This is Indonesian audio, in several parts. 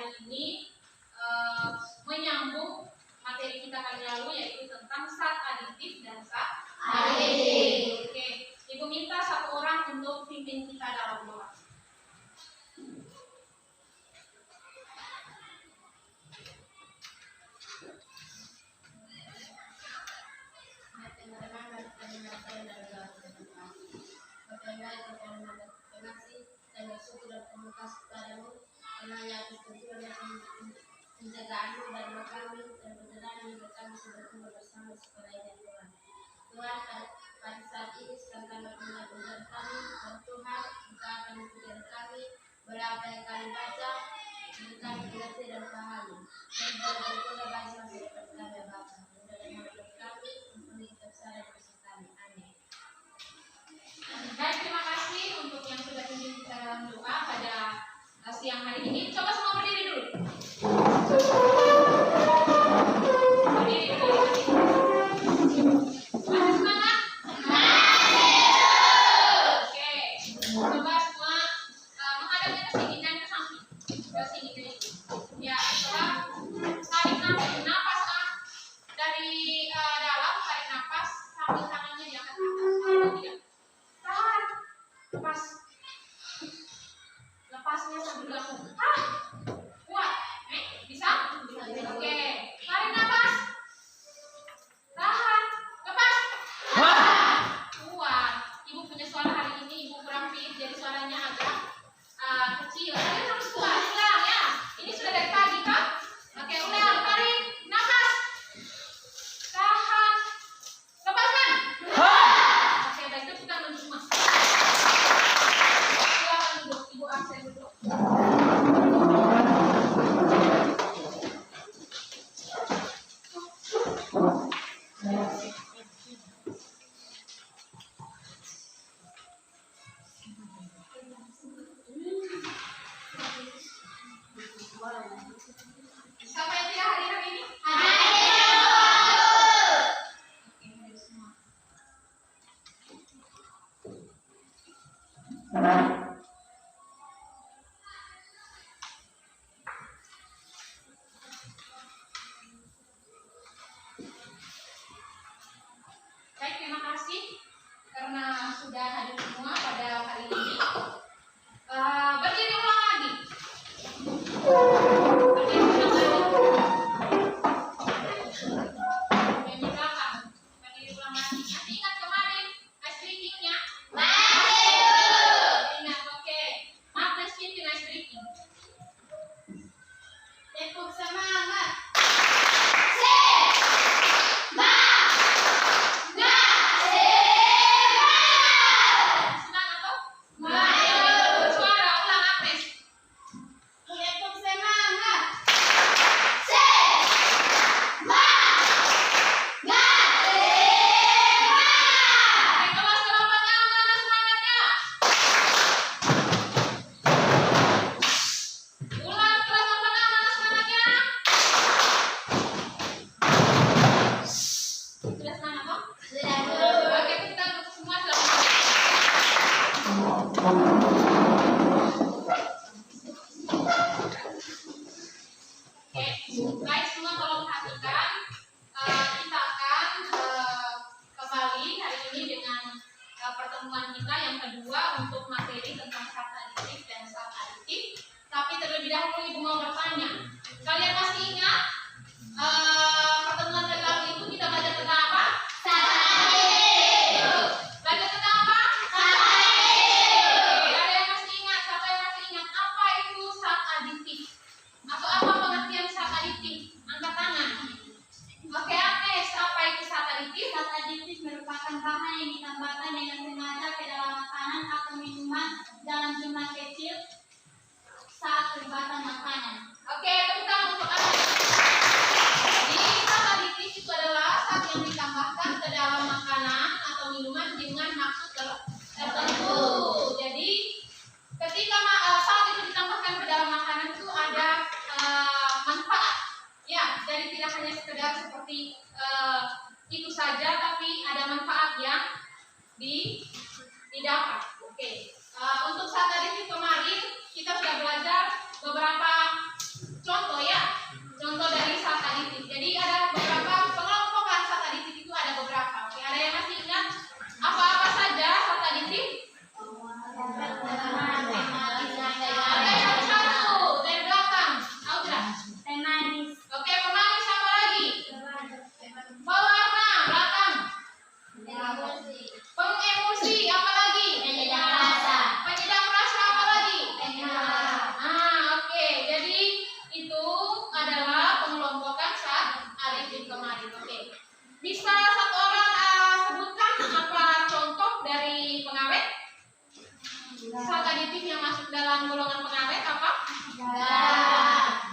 hari ini menyambung materi kita kali lalu, yaitu tentang zat aditif dan zat aditif. Oke, Ibu minta satu orang untuk pimpin kita dalam doa. Terima kasih dan bersyukur dan terima kasih kepadamu karena yang istimewa dan penjagaanmu dan kami dan penjagaanmu juga kami sudah tinggal bersama sebagai Tuhan. Tuhan, pada saat ini sedang kami mengajar kami dan Tuhan buka akan pikiran kami berapa yang kami baca dan kami mengerti dan pahami dan berdoa bagi masyarakat kami Bapa dan mengajar kami untuk hidup saya bersama kami. Amin. Baik, terima kasih untuk yang sudah pimpin kita dalam doa pada siang hari ini. Coba semua berdiri dulu. Berdiri dulu. Masih semangat? Oke. Coba semua menghadap ke sini dan ke samping. Ke sini ke sini. Ya, coba tarik nafas dari dalam, tarik nafas sambil tangannya diangkat ke atas. Kalau tidak, tahan. Lepas. Lepasnya sambil langsung. Kuat. Bisa? Oke. Tarik nafas. Tahan. Lepas. Kuat. Ibu punya suara hari ini, Ibu kurang fit, jadi suaranya agak kecil. Tapi harus kuat. Ulang ya. Ini sudah dari pagi kan? Oke, ulang. Tarik nafas. Tahan. Lepaskan. Oke, baik, itu kita duduk semua. Silakan duduk. Ibu absen duduk. Siapa yang tidak hadir hari ini? Oke, hadir semua. Baik, terima kasih karena sudah hadir semua pada hari ini. Berdiri ulang lagi. Berdiri ulang lagi. Yang di belakang. Berdiri ulang lagi. Masih ingat kemarin ice breaking-nya? Ingat, oke. Maaf, pimpin ice breaking. Tepuk semangat. Semangat toh? Suara ulang Agnes. Tepuk semangat. Oke, kelas 8-nya mana semangatnya? Ulang, kelas 8-nya mana semangatnya? Sudah semangat toh? Oke, kita duduk semua selamat. Oke, baik semua tolong perhatikan. Kita akan kembali hari ini dengan pertemuan kita yang kedua untuk materi tentang zat aditif dan zat aditif. Tapi terlebih dahulu Ibu mau bertanya, kalian masih ingat pertemuan kali lalu itu kita belajar tentang apa? Belajar tentang apa? Oke, ada yang masih ingat? Siapa yang masih ingat apa itu zat aditif? Atau apa pengertian zat aditif? Angkat tangan. Oke, Agnes, apa itu zat aditif? Zat aditif merupakan bahan yang ditambahkan dengan sengaja ke dalam makanan atau minuman dalam jumlah kecil saat pembuatan makanan. Oke, tepuk tangan untuk Agnes. Jadi, zat aditif itu adalah zat yang ditambahkan ke dalam makanan atau minuman dengan maksud tertentu. Jadi, ketika zat itu ditambahkan ke dalam makanan itu ada manfaat. Ya, jadi tidak hanya sekedar seperti itu saja, tapi ada manfaat yang didapat. Oke. Untuk zat aditif kemarin kita sudah belajar beberapa contoh dari saat aditif. Jadi ada beberapa pengelompokan saat aditif itu ada beberapa. Oke, ada yang masih ingat apa-apa saja saat aditif? Ada yang satu dari belakang. Audra. Oke, pemanis apa lagi? Pewarna belakang. Pengemosi apa lagi? Penyedap rasa apa lagi? Oke. Jadi itu adalah pengelompokan saat aditif kemarin. Oke. Bisa satu orang sebutkan apa contoh dari pengawet? Saat aditif yang masuk dalam golongan pengawet apa?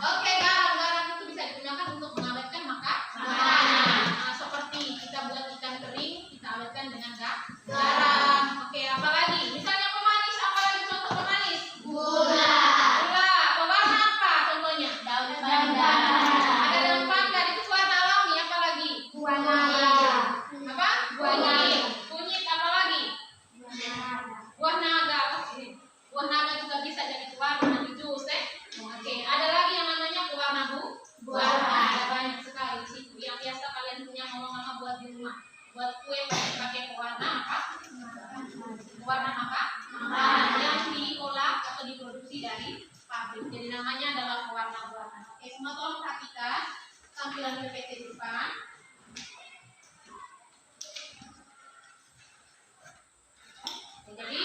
Oke, garam itu bisa digunakan untuk mengawetkan makanan. Seperti kita buat ikan kering, kita awetkan dengan garam. Oke, apa lagi? Misalnya pemanis, apa lagi contoh pemanis? Gula. Pewarna apa contohnya? Daun pandan. Ada daun pandan, itu warna alami. Apa lagi? Apa? Kunyit apa lagi? Buah naga. Buah naga juga bisa jadi pewarna nanti jus. Oke, ada lagi yang namanya pewarna buah. Ada banyak sekali di situ. Yang biasa kalian punya mama-mama buat di rumah. Buat kue pakai pewarna apa? Pewarna apa? Yang diolah atau diproduksi dari pabrik. Jadi namanya adalah pewarna buah. Oke, semua tolong perhatikan tampilan PPT di depan. Jadi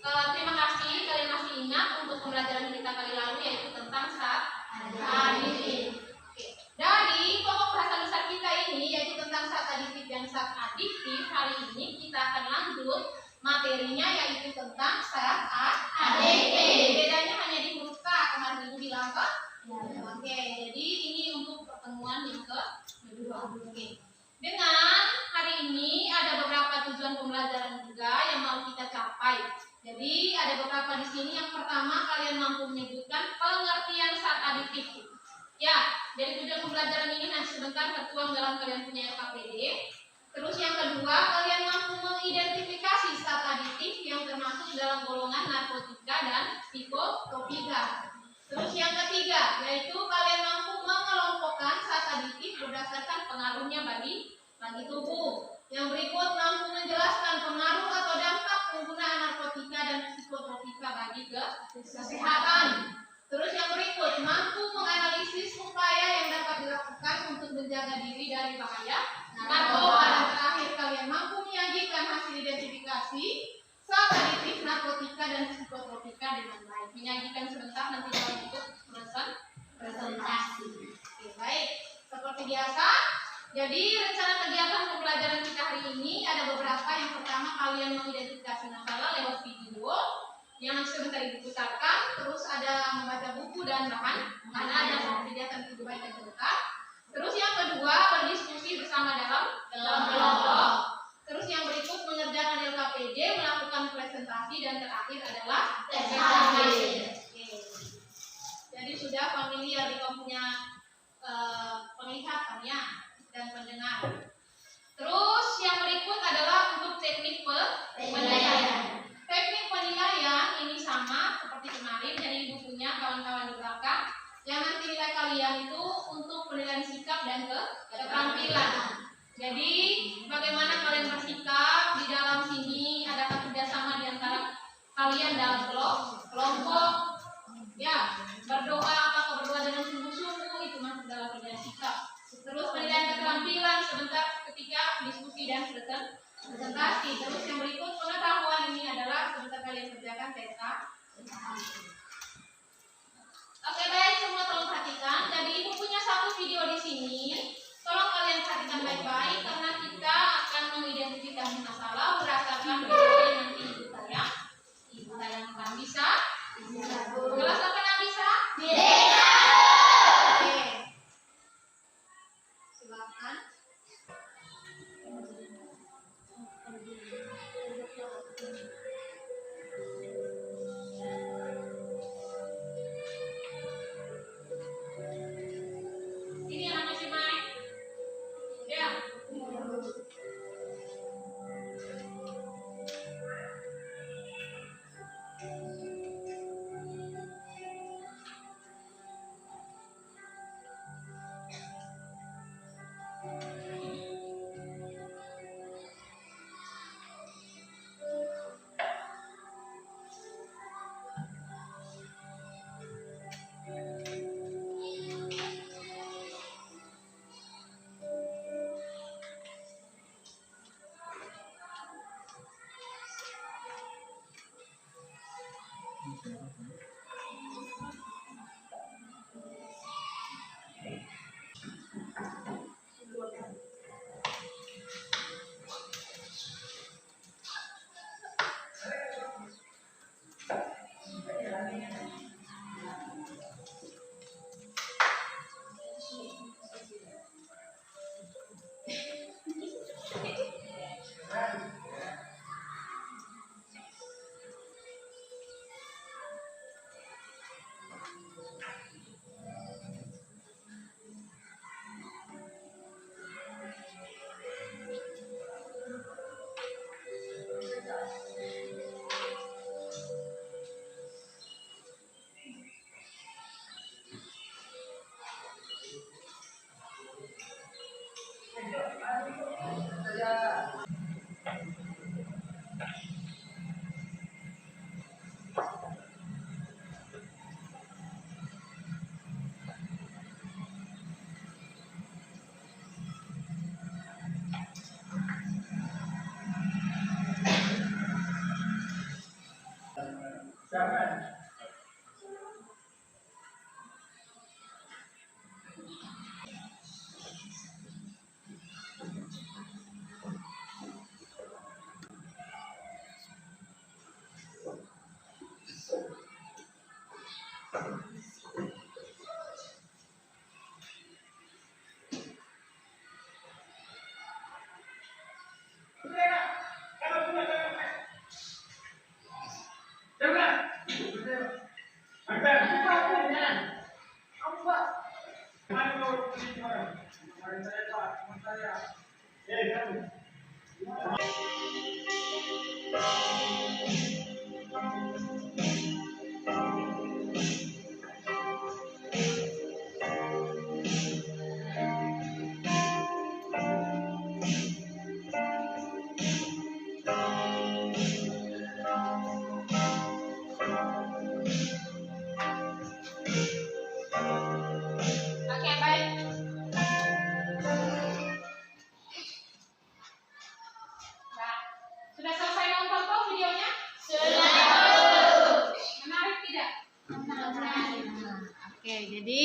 terima kasih kalian masih ingat untuk pembelajaran kita kali lalu yaitu tentang saat aditif. Oke. Dari pokok bahasa dasar kita ini yaitu tentang saat aditif dan saat adiktif, hari ini kita akan lanjut materinya yaitu tentang saat adiktif. Bedanya hanya di huruf K, kemarin Ibu bilang kok. Oke, jadi ini untuk pertemuan yang kedua. Oke. Dengan hari ini ada beberapa tujuan pembelajaran juga yang mau kita capai. Jadi ada beberapa di sini. Yang pertama, kalian mampu menyebutkan pengertian saat aditif. Ya, dari tujuan pembelajaran ini nanti sebentar tertuang dalam kalian punya LKPD. Terus yang kedua, kalian mampu mengidentifikasi saat aditif yang termasuk dalam golongan narkotika dan psikotropika. Terus yang ketiga, yaitu kalian mampu mengelompokkan saat aditif berdasarkan pengaruhnya bagi tubuh. Yang berikut mampu menjelaskan pengaruh atau dampak penggunaan narkotika dan psikotropika bagi kesehatan. Terus yang berikut mampu menganalisis upaya yang dapat dilakukan untuk menjaga diri dari bahaya narkoba. Dan terakhir kalian mampu menyajikan hasil identifikasi saat aditif narkotika dan psikotropika dengan baik. Menyajikan sebentar nanti dalam bentuk presentasi. Oke, baik. Seperti biasa. Jadi rencana kegiatan pembelajaran kita hari ini ada beberapa. Yang pertama, kalian mengidentifikasi masalah lewat video yang nanti sebentar diputarkan. Terus ada membaca buku dan bahan ada kegiatan itu baik dan lengkap. Terus yang kedua, berdiskusi bersama dalam kelompok. Terus yang berikut mengerjakan LKPD, melakukan presentasi, dan terakhir adalah tes akhir. Jadi sudah familiar di kampungnya penglihatan ya dan pendengar. Terus yang berikut adalah untuk teknik penilaian. Teknik penilaian ini sama seperti kemarin dari bukunya kawan-kawan di belakang. Yang nanti nilai kalian itu untuk penilaian sikap dan keterampilan. Jadi bagaimana kalian bersikap di dalam sini, adakah kerjasama di antara kalian dalam kelompok? Ya, berdoa apakah berdoa dengan sungguh-sungguh itu masuk dalam penilaian sikap. Terus penilaian keterampilan sebentar ketika diskusi dan presentasi. Terus yang berikut pengetahuan ini adalah sebentar kalian kerjakan tes. Oke, baik, semua tolong perhatikan. Jadi Ibu punya satu video di sini. Tolong kalian perhatikan baik-baik karena kita akan mengidentifikasi masalah berdasarkan video yang nanti Ibu tayangkan. Bisa? Kelas 8 bisa? Oke, baik. Nah, sudah selesai nonton toh videonya? Menarik tidak? Oke, jadi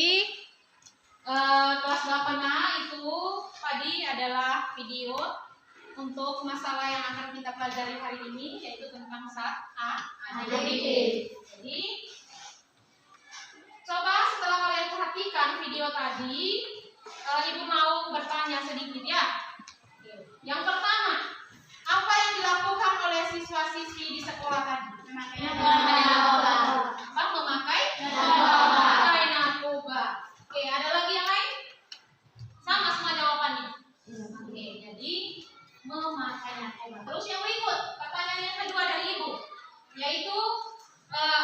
kelas 8A itu tadi adalah video untuk masalah yang akan kita pelajari hari ini, yaitu tentang zat aditif. Jadi coba setelah kalian perhatikan video tadi, Ibu mau bertanya sedikit ya. Yang pertama, apa yang dilakukan oleh siswa-siswi di sekolah tadi? Memakai narkoba. Oke, ada lagi yang lain? Sama semua jawabannya. Oke, jadi memakai narkoba. Terus yang berikut, pertanyaan yang kedua dari Ibu, yaitu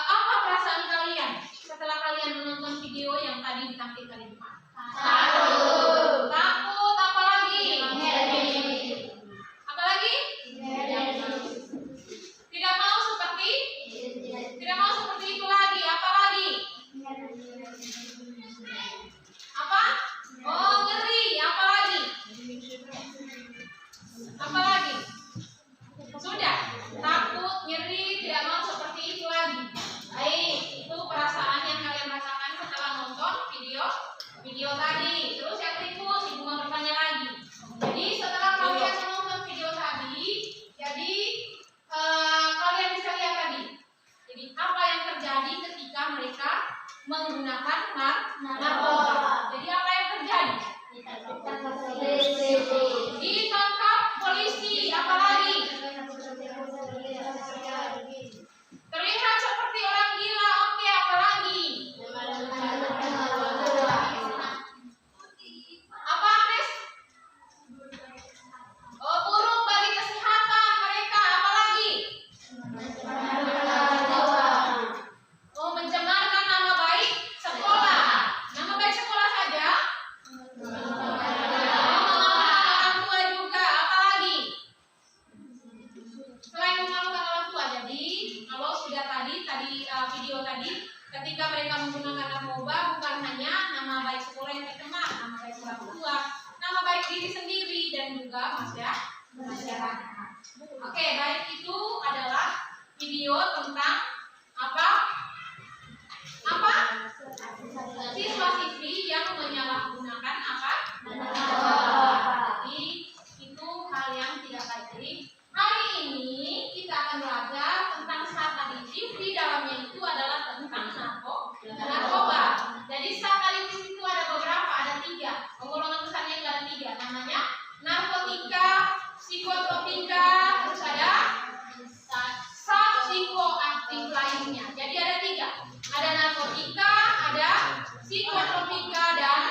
apa perasaan kalian setelah kalian menonton video yang tadi ditampilkan di depan? Takut, apa lagi? Apa lagi? Tidak mau seperti itu lagi. Apa lagi? Apa? Oh, ngeri. Apa lagi? Apa lagi? Sudah. Takut, nyeri, tidak mau seperti itu lagi. Baik, itu perasaan yang kalian rasakan setelah nonton video tadi. Terus yang berikut, Ibu mau bertanya lagi. Jadi setelah kalian menonton video tadi, jadi kalian bisa lihat tadi. Jadi apa yang terjadi ketika mereka menggunakan narkoba? Jadi apa yang terjadi? Ditangkap polisi. Apa lagi? Terlihat seperti orang gila. Oke, apa lagi? Apa, Agnes? Oh, buruk bagi kesehatan mereka. Apa lagi? Oh, mencemarkan nama baik sekolah. Nama baik sekolah saja? Orang tua juga. Apa lagi? Selain memalukan orang tua, jadi kalau sudah tadi video tadi, ketika mereka menggunakan narkoba, bukan hanya nama baik sekolah yang tercemar, nama baik orang tua, nama baik diri sendiri dan juga masyarakat. Oke, baik, itu adalah video tentang apa? Siswa-siswi yang menyalahgunakan apa? Jadi itu hal yang tidak baik. Jadi hari ini kita akan belajar tentang zat aditif, di dalamnya itu adalah tentang narkoba. Jadi zat aditif itu ada beberapa, ada 3. Golongan besarnya itu ada 3. Namanya narkotika, psikotropika, terus ada zat psikoaktif lainnya. Jadi ada 3. Ada narkotika, ada psikotropika, dan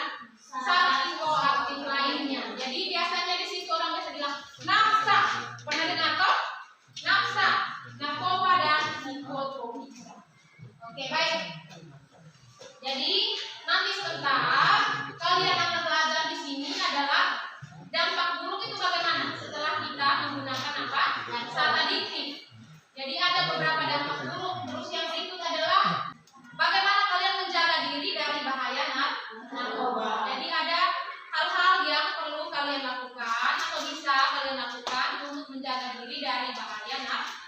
zat psikoaktif lainnya. Jadi biasanya di situ orang biasa bilang nafsa. Pernah dengar kok? Nafsa, narkoba, dan psikotropika. Oke, baik. Jadi nanti sebentar kalian akan belajar di sini adalah dampak buruk itu bagaimana setelah kita menggunakan apa? Zat aditif. Jadi ada beberapa dampak buruk. Terus yang berikut adalah bagaimana kalian menjaga diri dari bahaya narkoba. Jadi ada hal-hal yang perlu kalian lakukan atau bisa kalian lakukan untuk menjaga diri dari bahaya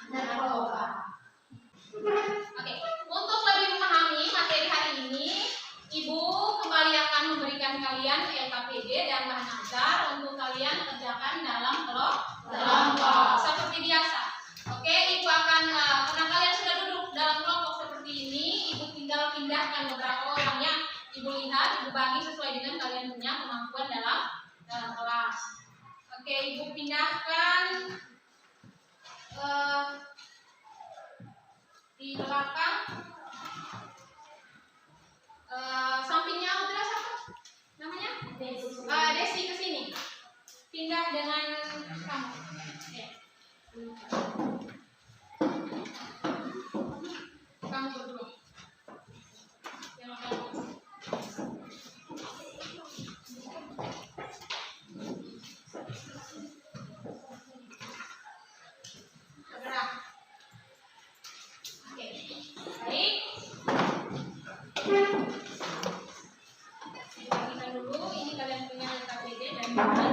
narkoba. Oke, untuk lebih memahami materi hari ini, Ibu kembali akan memberikan kalian LKPD dan bahan ajar untuk kalian kerjakan dalam kelompok seperti biasa. Oke, Ibu akan karena kalian sudah duduk dalam kelompok seperti ini, Ibu tinggal pindahkan beberapa orang yang Ibu lihat, Ibu bagi sesuai dengan kalian punya kemampuan dalam kelas. Oke, Ibu pindahkan di belakang. Sampingnya udah siapa namanya? Dibagikan dulu, ini kalian punya LKPD dan yang ada.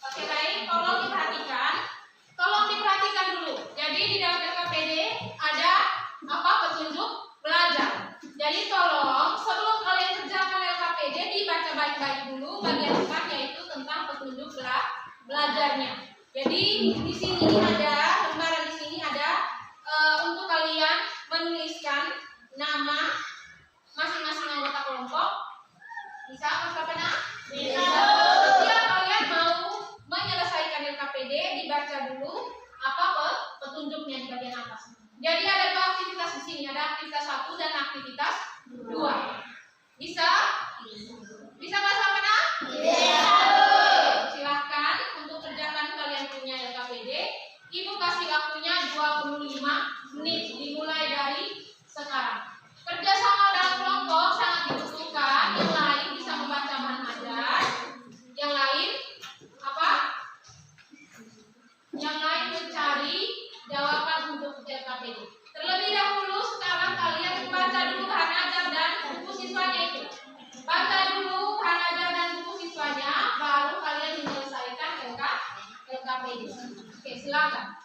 Oke baik, tolong diperhatikan dulu. Jadi di dalam LKPD ada apa petunjuk belajar. Jadi tolong sebelum kalian kerjakan LKPD dibaca baik-baik dulu bagian depan yaitu tentang petunjuk belajarnya. Jadi di sini ada lembaran di sini ada untuk kalian menuliskan nama masing-masing anggota kelompok. Bisa Mas Kapena? Bisa. Setiap kalian mau menyelesaikan LKPD dibaca dulu apa petunjuknya di bagian atas. Jadi ada dua aktivitas di sini, ada aktivitas 1 dan aktivitas 2. Bisa? Bisa Mas Kapena? Bisa. Silahkan untuk kerjakan kalian punya LKPD. Ibu kasih waktunya 25 menit dimulai dari sekarang. Kerjasama dalam kelompok sangat dibutuhkan. Yang lain bisa membaca bahan ajar. Yang lain apa? Yang lain mencari jawaban untuk LKPD. Terlebih dahulu sekarang kalian membaca dulu bahan ajar dan buku siswanya itu. Baca dulu bahan ajar dan buku siswanya, baru kalian menyelesaikan LKPD. Oke, silakan.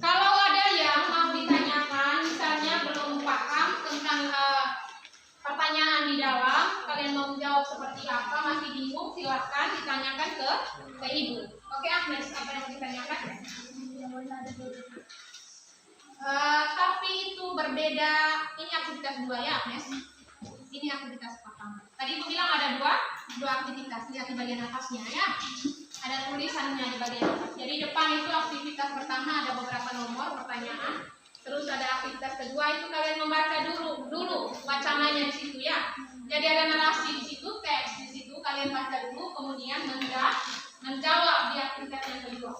Kalau ada yang mau ditanyakan, misalnya belum paham tentang pertanyaan di dalam, kalian mau jawab seperti apa, masih bingung, silahkan ditanyakan ke ibu. Oke Agnes, apa yang mau ditanyakan? Tapi itu berbeda. Ini aktivitas 2 ya Agnes. Ini aktivitas pertama. Tadi ibu bilang ada dua aktivitas. Lihat di bagian atasnya ya. Ada tulisannya di bagian atas. Jadi depan itu aktivitas pertama ada beberapa nomor pertanyaan. Terus ada aktivitas kedua itu kalian membaca dulu wacananya di situ ya. Jadi ada narasi di situ, teks di situ kalian baca dulu, kemudian menjawab di aktivitas yang kedua.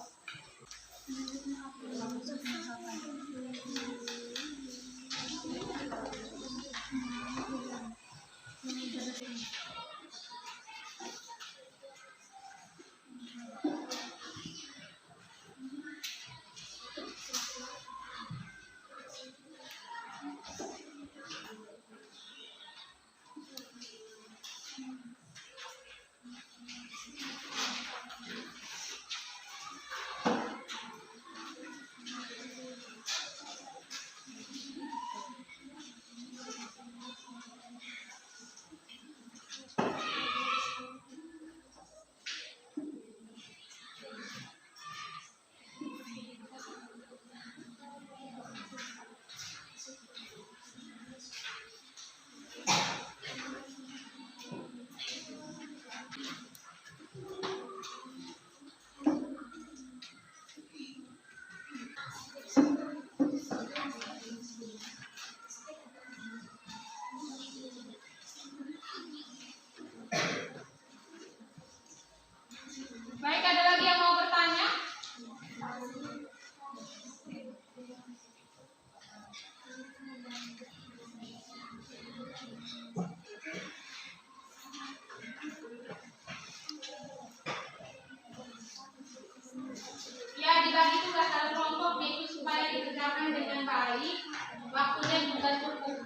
Baik, ada lagi yang mau bertanya? Ya, dibagi tugas dalam kelompok itu supaya dikerjakan dengan baik, waktunya juga cukup.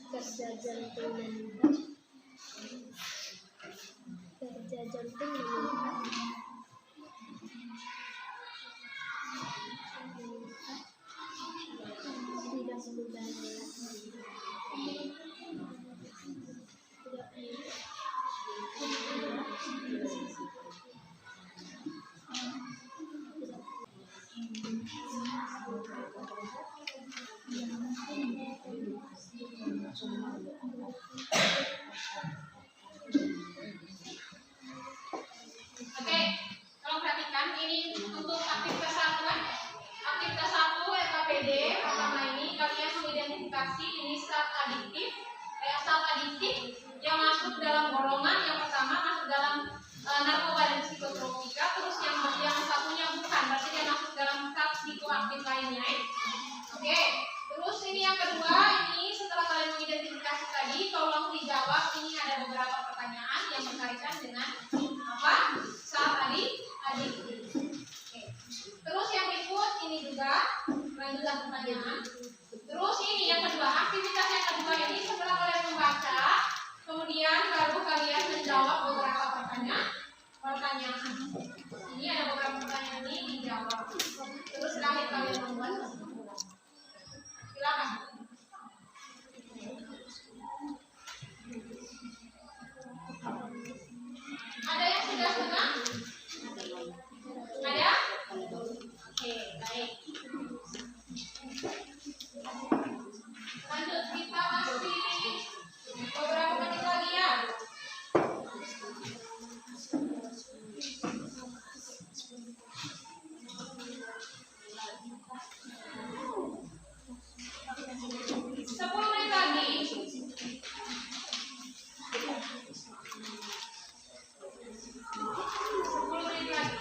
Kerja jantung meningkat. Kerja jantung meningkat. Tidak mudah Oke, kalau perhatikan ini untuk aktivitas satu kan? Aktivitas 1 LKPD pertama ini kalian mengidentifikasi ini zat adiktif, yang masuk dalam golongan yang pertama masuk dalam narkoba dan psikotropika, terus yang satunya bukan, berarti dia masuk dalam zat psikoaktif lainnya. Oke, terus ini yang kedua ini setelah kalian mengidentifikasi tadi, tolong dijawab. Ini ada beberapa pertanyaan yang berkaitan dengan apa? Zat adiktif. Oke. Terus yang berikut ini juga lanjutan pertanyaan. Terus ini yang kedua, aktivitas yang kedua ini setelah kalian membaca, kemudian baru kalian menjawab beberapa pertanyaan. Ini ada beberapa pertanyaan ini dijawab. Terus terakhir kalian membuat. Silakan. Ada yang sudah setengah? Ada? Oke, baik. Lanjut, kita masih beberapa menit lagi ya. Sepuluh menit lagi. 10 menit lagi.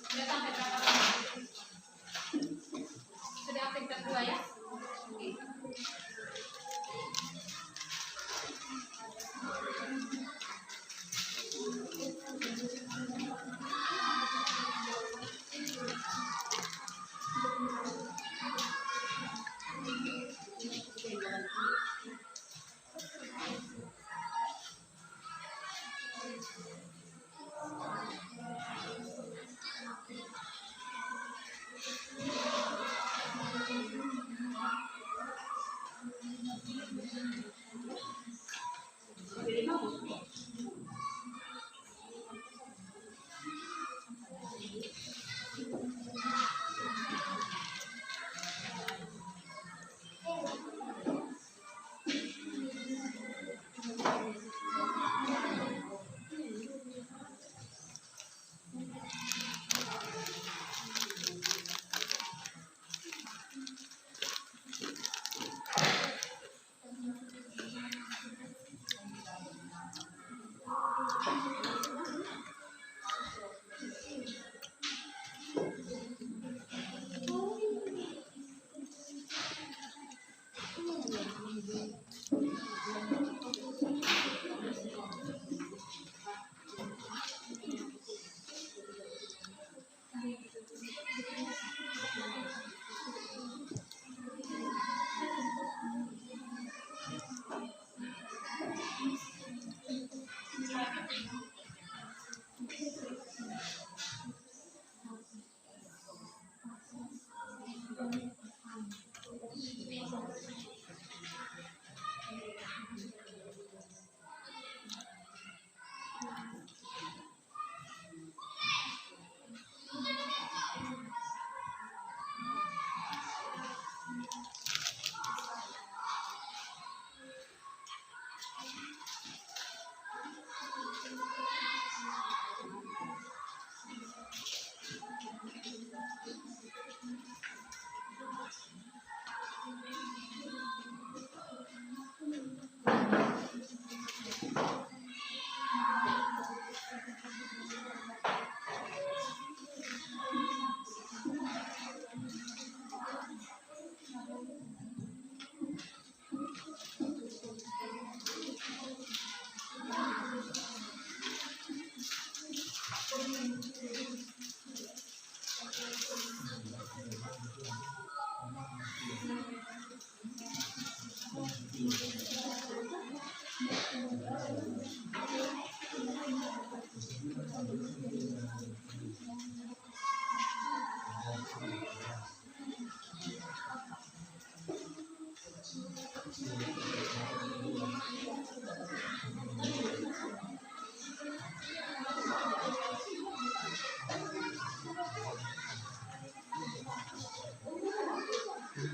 Sudah sampai berapa lama? Sudah aktivitas 2 ya? Oke.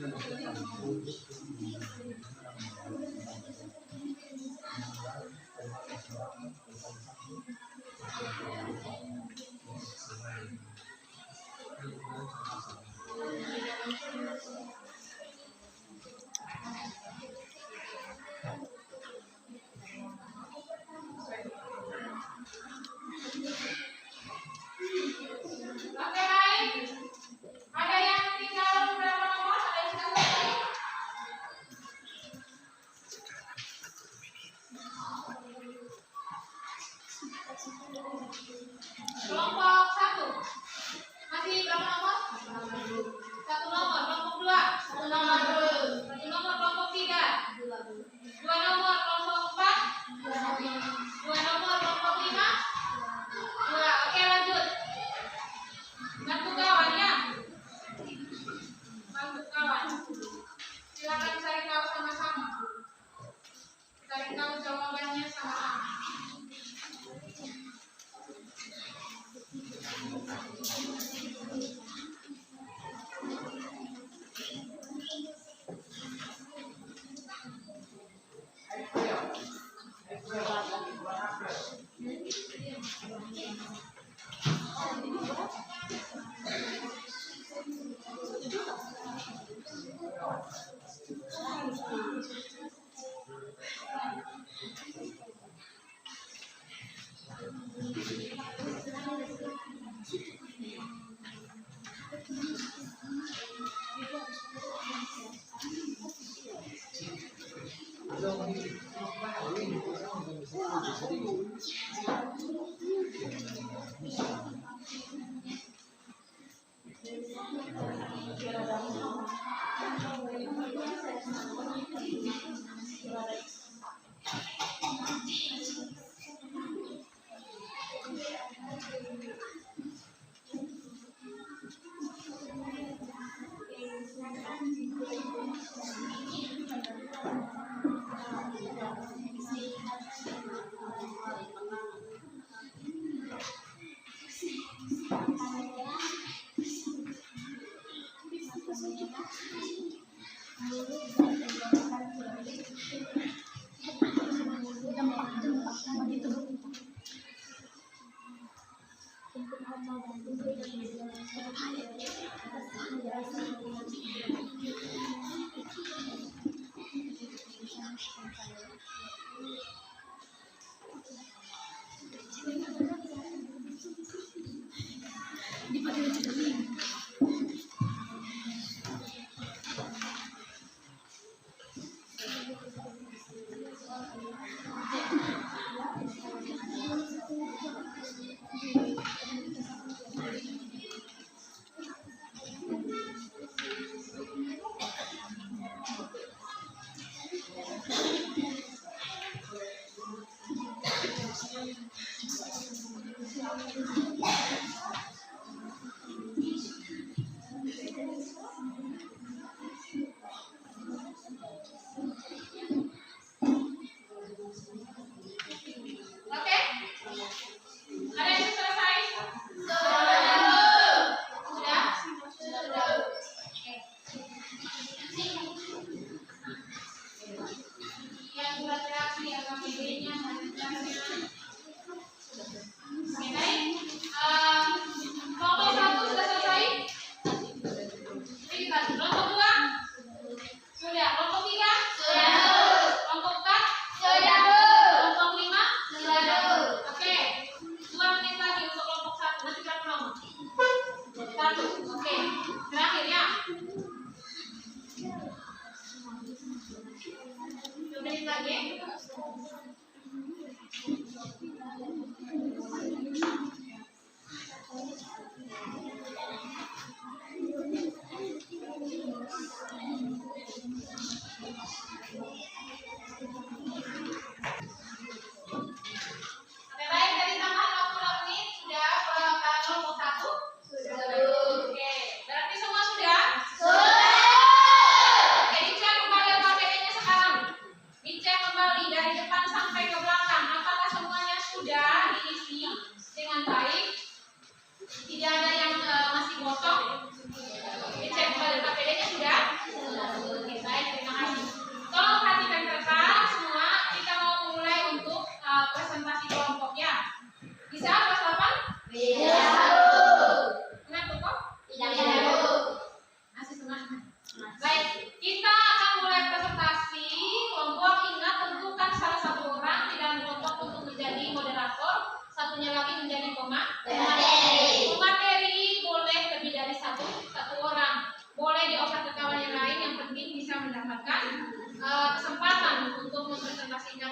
Oke, baik. Ada yang tinggal berapa nomor? Ada yang tinggal berapa? Kelompok 1. Masih berapa nomor? 1 nomor. Kelompok 2. 1 nomor. 1 nomor. Kelompok 3. 2 nomor. Kelompok 4. 2 nomor. Kelompok 5. 2. Oke, lanjut. Bantu kawan ya. Bantu kawan. Silakan cari tahu sama-sama. Cari tahu jawabannya sama-sama.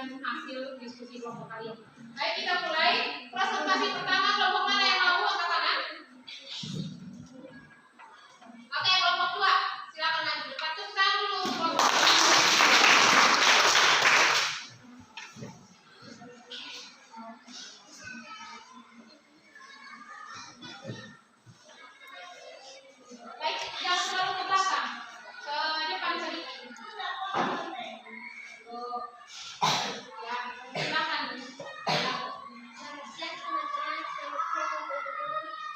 dengan hasil diskusi kelompok kalian. Baik, kita mulai. Presentasi pertama, kelompok mana yang mau angkat tangan? Oke, kelompok 2. Silakan maju depan. Tepuk tangan dulu untuk kelompok 2. Baik, jangan selalu ke belakang. Ke depan sedikit. Oh. Ya, silakan.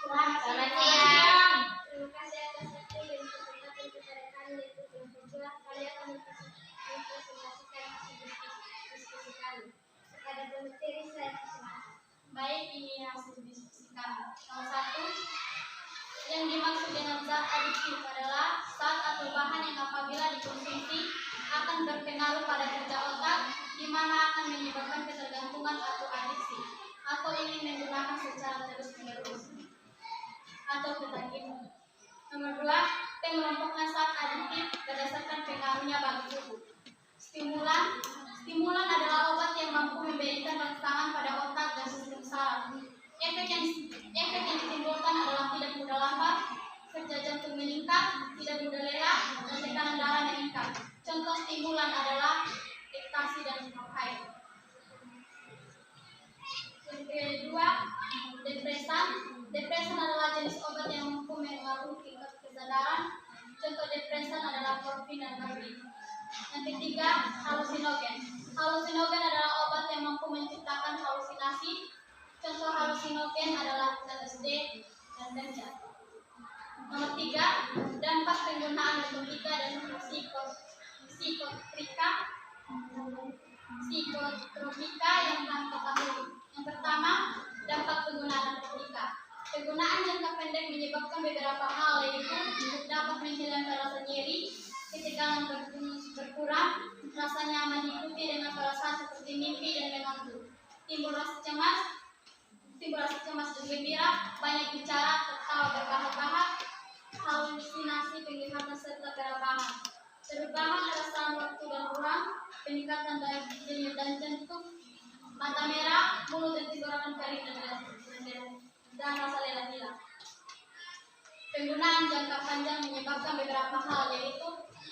Selamat siang. Terima kasih atas waktu dan kesempatan kepada kami yaitu kelompok 2. Kami akan mempresentasikan hasil diskusi kami. Kepada pemateri saya persilakan. Baik, ini hasil diskusi kami. Nomor 1, yang dimaksud dengan zat adiktif adalah zat atau bahan yang apabila dikonsumsi akan berpengaruh pada kerja otak, di mana akan menyebabkan ketergantungan atau adiksi, atau ingin menggunakan secara terus-menerus, atau ketagihan. Nomor 2, pengelompokan zat adiktif berdasarkan pengaruhnya bagi tubuh. Stimulan adalah obat yang mampu memberikan rangsangan pada otak dan sistem saraf. Efek yang ditimbulkan adalah tidak mudah lambat, kerja jantung meningkat, tidak mudah lelah, dan tekanan darah meningkat. Contoh stimulan adalah ekstasi dan kokain. Yang kedua, depresan adalah jenis obat yang mampu mengaruhi tingkat kesadaran. Contoh depresan adalah morfin dan morfin. Yang ketiga, halusinogen. Halusinogen adalah obat yang mampu menciptakan halusinasi. Contoh halusinogen adalah LSD dan ganja. Nomor 3, dampak penggunaan narkotika dan psikotropika yang ketahui. Yang pertama, dampak penggunaan narkotika. Penggunaan jangka pendek menyebabkan beberapa hal, yaitu dapat menghilangkan rasa nyeri, ketegangan berkurang, rasa nyaman diikuti dengan perasaan seperti mimpi dan mengantuk, timbul rasa cemas dan gembira, banyak bicara, tertawa berbahak-bahak, halusinasi penglihatan serta perubahan perasaan waktu dan ruang, peningkatan denyut dan jantung, mata merah, mulut dan tenggorokan kering dan rasa lelah hilang. Penggunaan jangka panjang menyebabkan beberapa hal, yaitu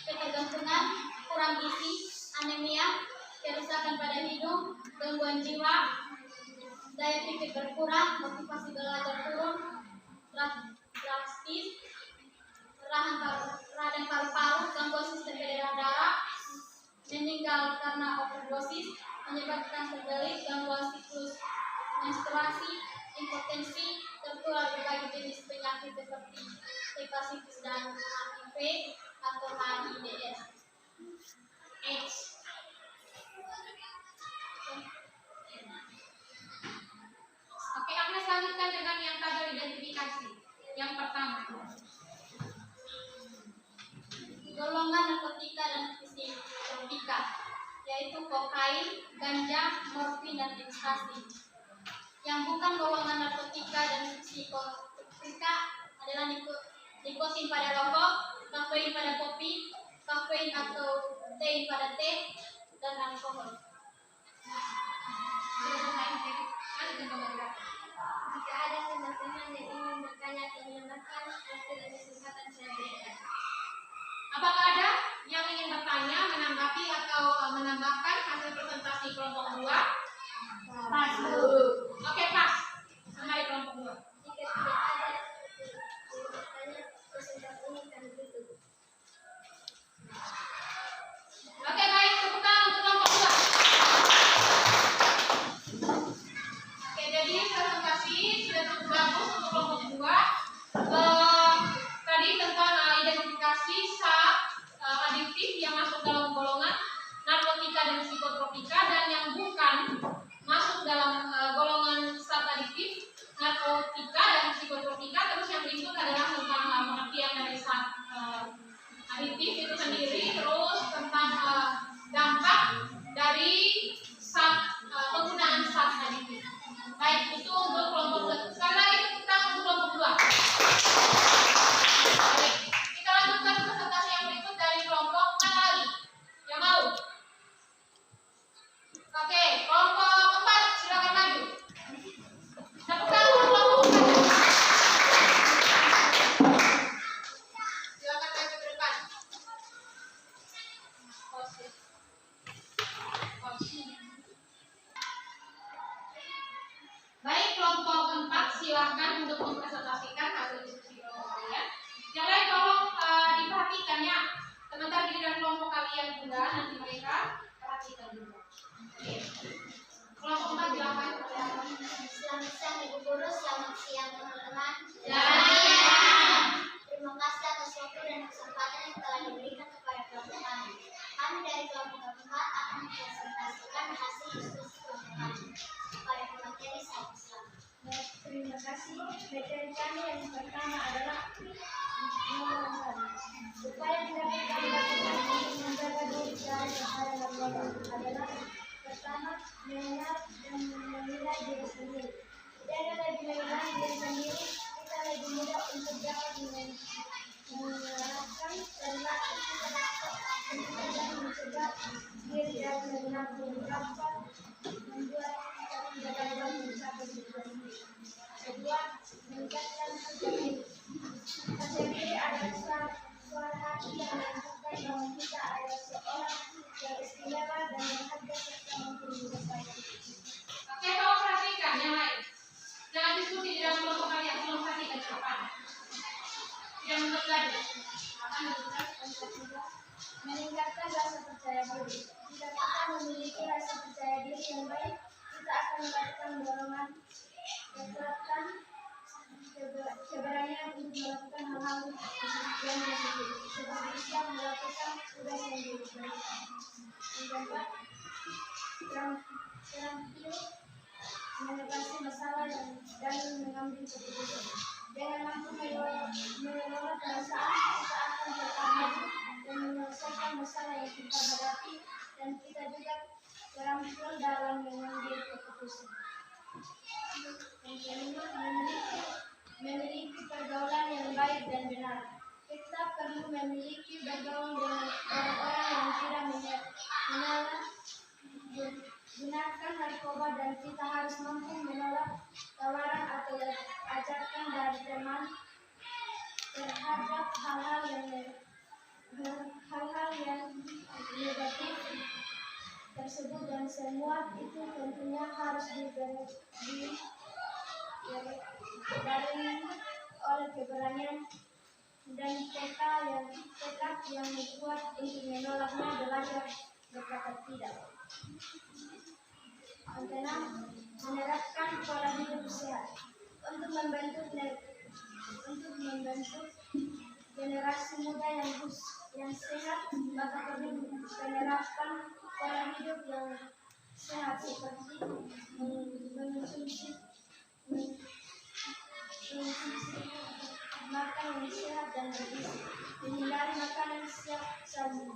ketergantungan, kurang gizi, anemia, kerusakan pada hidung, gangguan jiwa, daya pikir berkurang, motivasi belajar turun, drastis, radang paru-paru, gangguan sistem peredaran darah, meninggal karena overdosis, menyebabkan terbelit, gangguan siklus menstruasi, impotensi, tertular berbagai jenis penyakit seperti hepatitis dan HIV atau AIDS. Oke, Agnes lanjutkan dengan yang tabel identifikasi. Yang pertama, Golongan narkotika dan psikotropika, yaitu kokain, ganja, morfin, dan ekstasi. Yang bukan golongan narkotika dan psikotropika adalah nikotin pada rokok, kafein pada kopi, kafein atau tein pada teh, dan alkohol. sudah selesai. Lanjutkan ke berapa? Jika ada teman-teman yang ingin bertanya atau menambahkan, waktu dan kesempatan saya berikan. Apakah ada yang ingin bertanya, menanggapi atau menambahkan hasil presentasi kelompok 2? Pas. Oke, pas. Sampai kelompok 2. Jika tidak ada yang bertanya, presentasi ini kami tutup. Oke, baik. Tepuk tangan untuk kelompok 2. Oke, jadi presentasi sudah cukup bagus untuk kelompok 2. Tadi tentang identifikasi zat adiktif yang masuk dalam golongan narkotika dan psikotropika, dan yang bukan masuk dalam golongan zat adiktif, narkotika kalian juga, nanti mereka perhatikan juga. Oke. Kelompok 4 silakan. Selamat siang Ibu Guru, selamat siang teman-teman. Terima kasih atas waktu dan kesempatan yang telah diberikan kepada kelompok kami. Kami dari kelompok 4 akan mempresentasikan hasil diskusi kelompok kami pada materi sains Islam. Terima kasih. Materi kami yang pertama adalah upaya mendapatkan batasan untuk menjaga diri dari bahaya narkoba adalah pertama, mengenal dan menilai diri sendiri. Dengan lebih mengenal diri sendiri, kita lebih mudah untuk dapat menerapkan perilaku kita dan mencegah diri dari menggunakan dapat membuat kita tidak dapat mencapai tujuan. Kedua, meningkatkan harga diri. Harga diri adalah suara hati yang menunjukkan bahwa kita adalah seorang yang istimewa dan berharga serta mampu bersaing. Oke, kamu perhatikan yang lain. Jangan diskusi di dalam kelompok kalian, tolong perhatikan ke depan. Yang terjadi akan meningkatkan rasa percaya diri. Jika kita memiliki rasa percaya diri yang baik, kita akan mendapatkan dorongan, kekuatan, keberanian untuk melakukan hal-hal yang positif, seperti bisa melakukan tugas yang diperlukan. Yang keempat, terampil mengatasi masalah dan mengambil keputusan. Dengan mampu mengelola perasaan, kita akan tetap maju dan menyelesaikan masalah yang kita hadapi, dan kita juga terampil dalam mengambil keputusan. Yang kelima, memiliki pergaulan yang baik dan benar. Kita perlu memiliki bergaul dengan orang-orang yang tidak menyalahgunakan narkoba, dan kita harus mampu menolak tawaran atau ajakan dari teman terhadap hal-hal yang negatif tersebut, dan semua itu tentunya harus dibarengi oleh keberanian dan tekad yang kuat untuk menolaknya, belajar berkata tidak. Yang keenam, menerapkan pola hidup sehat. Untuk membantu generasi muda yang sehat, maka perlu menerapkan pola hidup yang sehat seperti mengonsumsi makan yang sehat dan bergizi, menghindari makanan siap saji,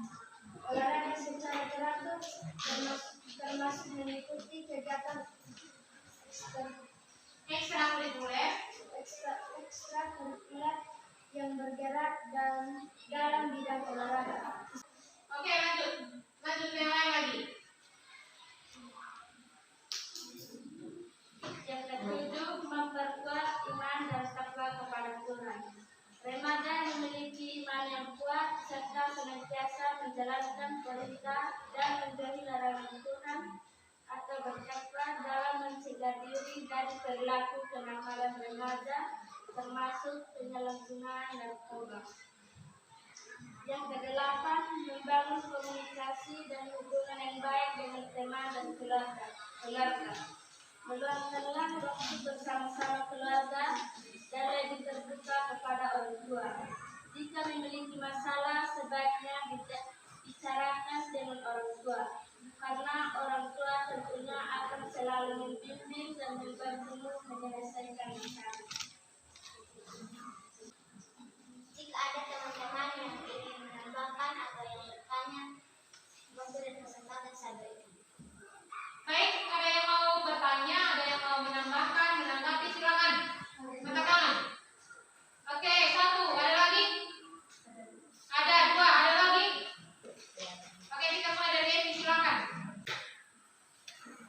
olahraga secara teratur, termasuk mengikuti kegiatan ekstrakurikuler yang bergerak dalam bidang olahraga. Oke, lanjut yang lain lagi. Yang ketujuh, memperkuat iman dan takwa kepada Tuhan. Remaja memiliki iman yang kuat serta senantiasa menjalankan perintah dan menjauhi larangan Tuhan, atau bertakwa dalam mencegah diri dari perilaku kenakalan remaja, termasuk penyalahgunaan narkoba. Yang kedelapan, membangun komunikasi dan hubungan yang baik dengan teman dan keluarga. Meluangkanlah waktu bersama-sama keluarga dan lebih terbuka kepada orang tua. Jika memiliki masalah, sebaiknya bicarakan dengan orang tua, karena orang tua tentunya akan selalu membimbing dan membantu menyelesaikan masalah. Jika ada teman-teman yang ingin menambahkan atau yang bertanya, memberi kesempatan saya berikan. Baik, ada yang mau bertanya, ada yang mau menambahkan, menanggapi, silakan. Angkat tangan. Oke, 1, ada lagi? Ada 2, ada lagi? Oke, kita mulai dari Evi, silakan.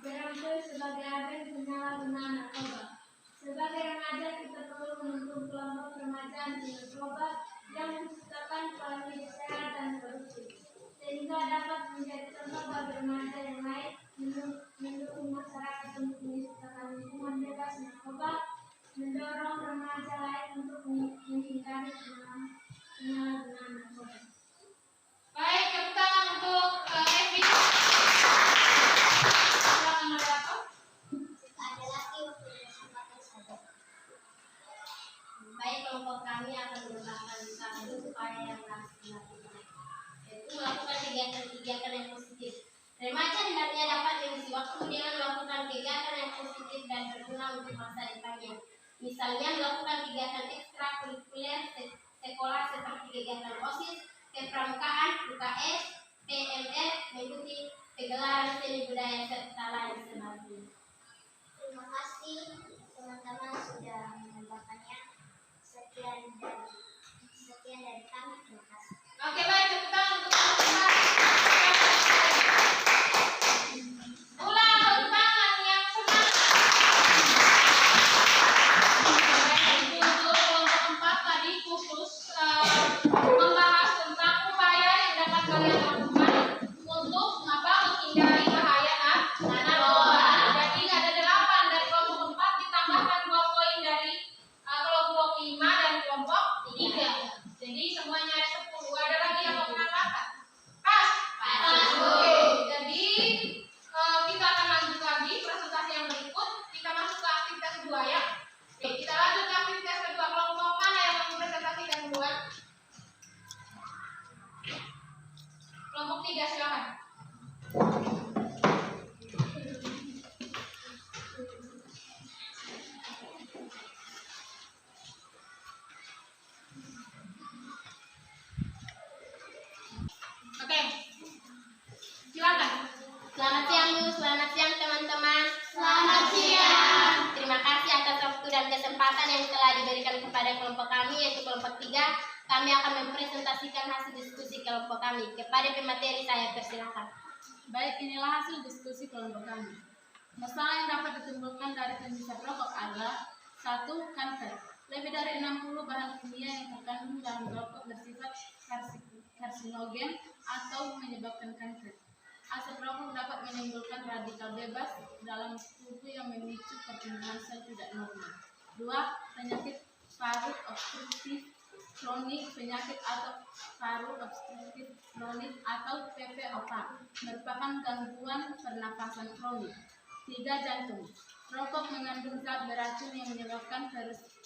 Berampil sebagai agen penyalahgunaan narkoba. Sebagai remaja, kita perlu membentuk kelompok remaja anti narkoba yang menciptakan pola hidup sehat dan produktif, sehingga dapat menjadi contoh bagi remaja yang lain, mendukung masyarakat untuk menciptakan lingkungan bebas narkoba, mendorong remaja lain untuk menghindari penyalahgunaan narkoba. Baik, tepuk tangan untuk masa depannya. Misalnya melakukan kegiatan ekstrakurikuler sekolah seperti kegiatan OSIS, kepramukaan, UKS, PMR, mengikuti pegelaran seni budaya serta lain sebagainya. Terima kasih teman-teman sudah menambahkannya. Sekian dari kami. Terima kasih. Oke, baik, tepuk tangan untuk teman-teman. Ulang tepuk tangan yang semangat. Untuk kelompok 4 tadi khusus membahas tentang upaya yang dapat kalian lakukan untuk menghindari bahaya narkoba. Jadi ada 8 dari kelompok 4 ditambahkan 2 poin dari kelompok 5 dan kelompok 3. Jadi semuanya ada 10. Ada lagi yang mau menambahkan? Pas. Oke. Jadi kita akan lanjut lagi presentasi yang berikut. Kita masuk ke aktivitas kedua ya. Oke, kita lanjut ke aktivitas kedua. Kelompok mana yang mau presentasikan duluan? Kelompok 3 silakan. Oke. Silakan. Selamat siang Bu, selamat siang teman-teman. Selamat siang. Terima kasih atas waktu dan kesempatan yang telah diberikan kepada kelompok kami, yaitu kelompok 3. Kami akan mempresentasikan hasil diskusi kelompok kami. Kepada pemateri saya persilakan. Baik, inilah hasil diskusi kelompok kami. Masalah yang dapat ditimbulkan dari penghisap rokok adalah 1. Kanker. Lebih dari 60 bahan kimia yang terkandung dalam rokok bersifat karsinogen atau menyebabkan kanker. Asap rokok dapat menimbulkan radikal bebas dalam tubuh yang memicu pertumbuhan sel tidak normal. 2. Penyakit paru obstruktif kronik. Penyakit atau paru obstruktif kronik atau PPOK merupakan gangguan pernapasan kronik. 3. Jantung. Rokok mengandung zat beracun yang menyebabkan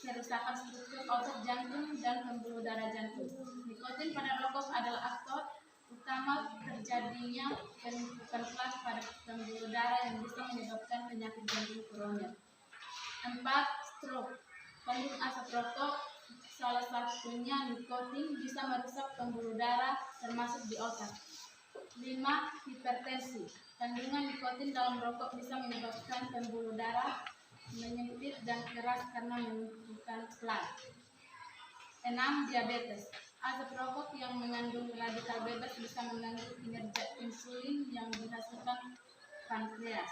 kerusakan struktur otot jantung dan pembuluh darah jantung. Nikotin pada rokok adalah aktor utama terjadinya penumpukan plas pada pembuluh darah yang bisa menyebabkan penyakit jantung koroner. 4. Stroke. Kandung asap rokok, salah satunya nikotin, bisa merusak pembuluh darah termasuk di otak. 5. Hipertensi. Kandungan nikotin dalam rokok bisa menyebabkan pembuluh darah menyempit dan keras karena menumpukan plas. 6. Diabetes. Asap rokok yang mengandung radikal bebas bisa mengganggu kinerja insulin yang dihasilkan pankreas.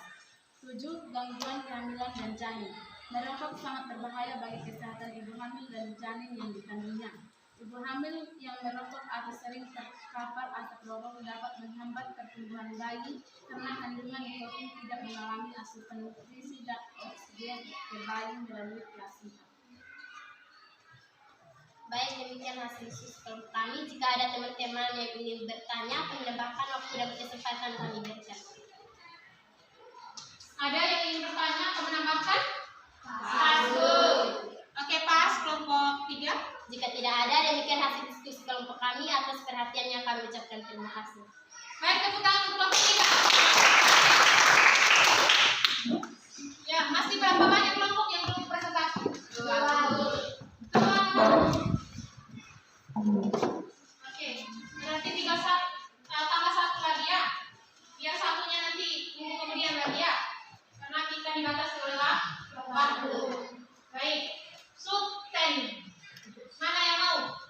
7. Gangguan kehamilan dan janin. Merokok sangat berbahaya bagi kesehatan ibu hamil dan janin yang dikandungnya. Ibu hamil yang merokok atau sering terpapar asap rokok dapat menghambat pertumbuhan bayi karena kandungan nikotin tidak mengalami asupan nutrisi dan oksigen ke bayi melalui plasenta. Baik, demikian hasil diskusi kelompok kami. Jika ada teman-teman yang ingin bertanya, menambahkan waktu dan kesempatan kami berikan. Ada yang ingin bertanya atau menambahkan? Pas. Oke, pas kelompok 3. Jika tidak ada, demikian hasil diskusi kelompok kami. Atas perhatiannya kami ucapkan terima kasih. Baik, tepuk tangan untuk kelompok 3. Ya, masih berapa banyak kelompok yang belum presentasi? 2. Oke, berarti tinggal tambah 1 lagi ya. Biar satunya nanti minggu kemudian lagi ya. Karena kita dibatasi oleh waktu. Baik, subten. Mana yang mau?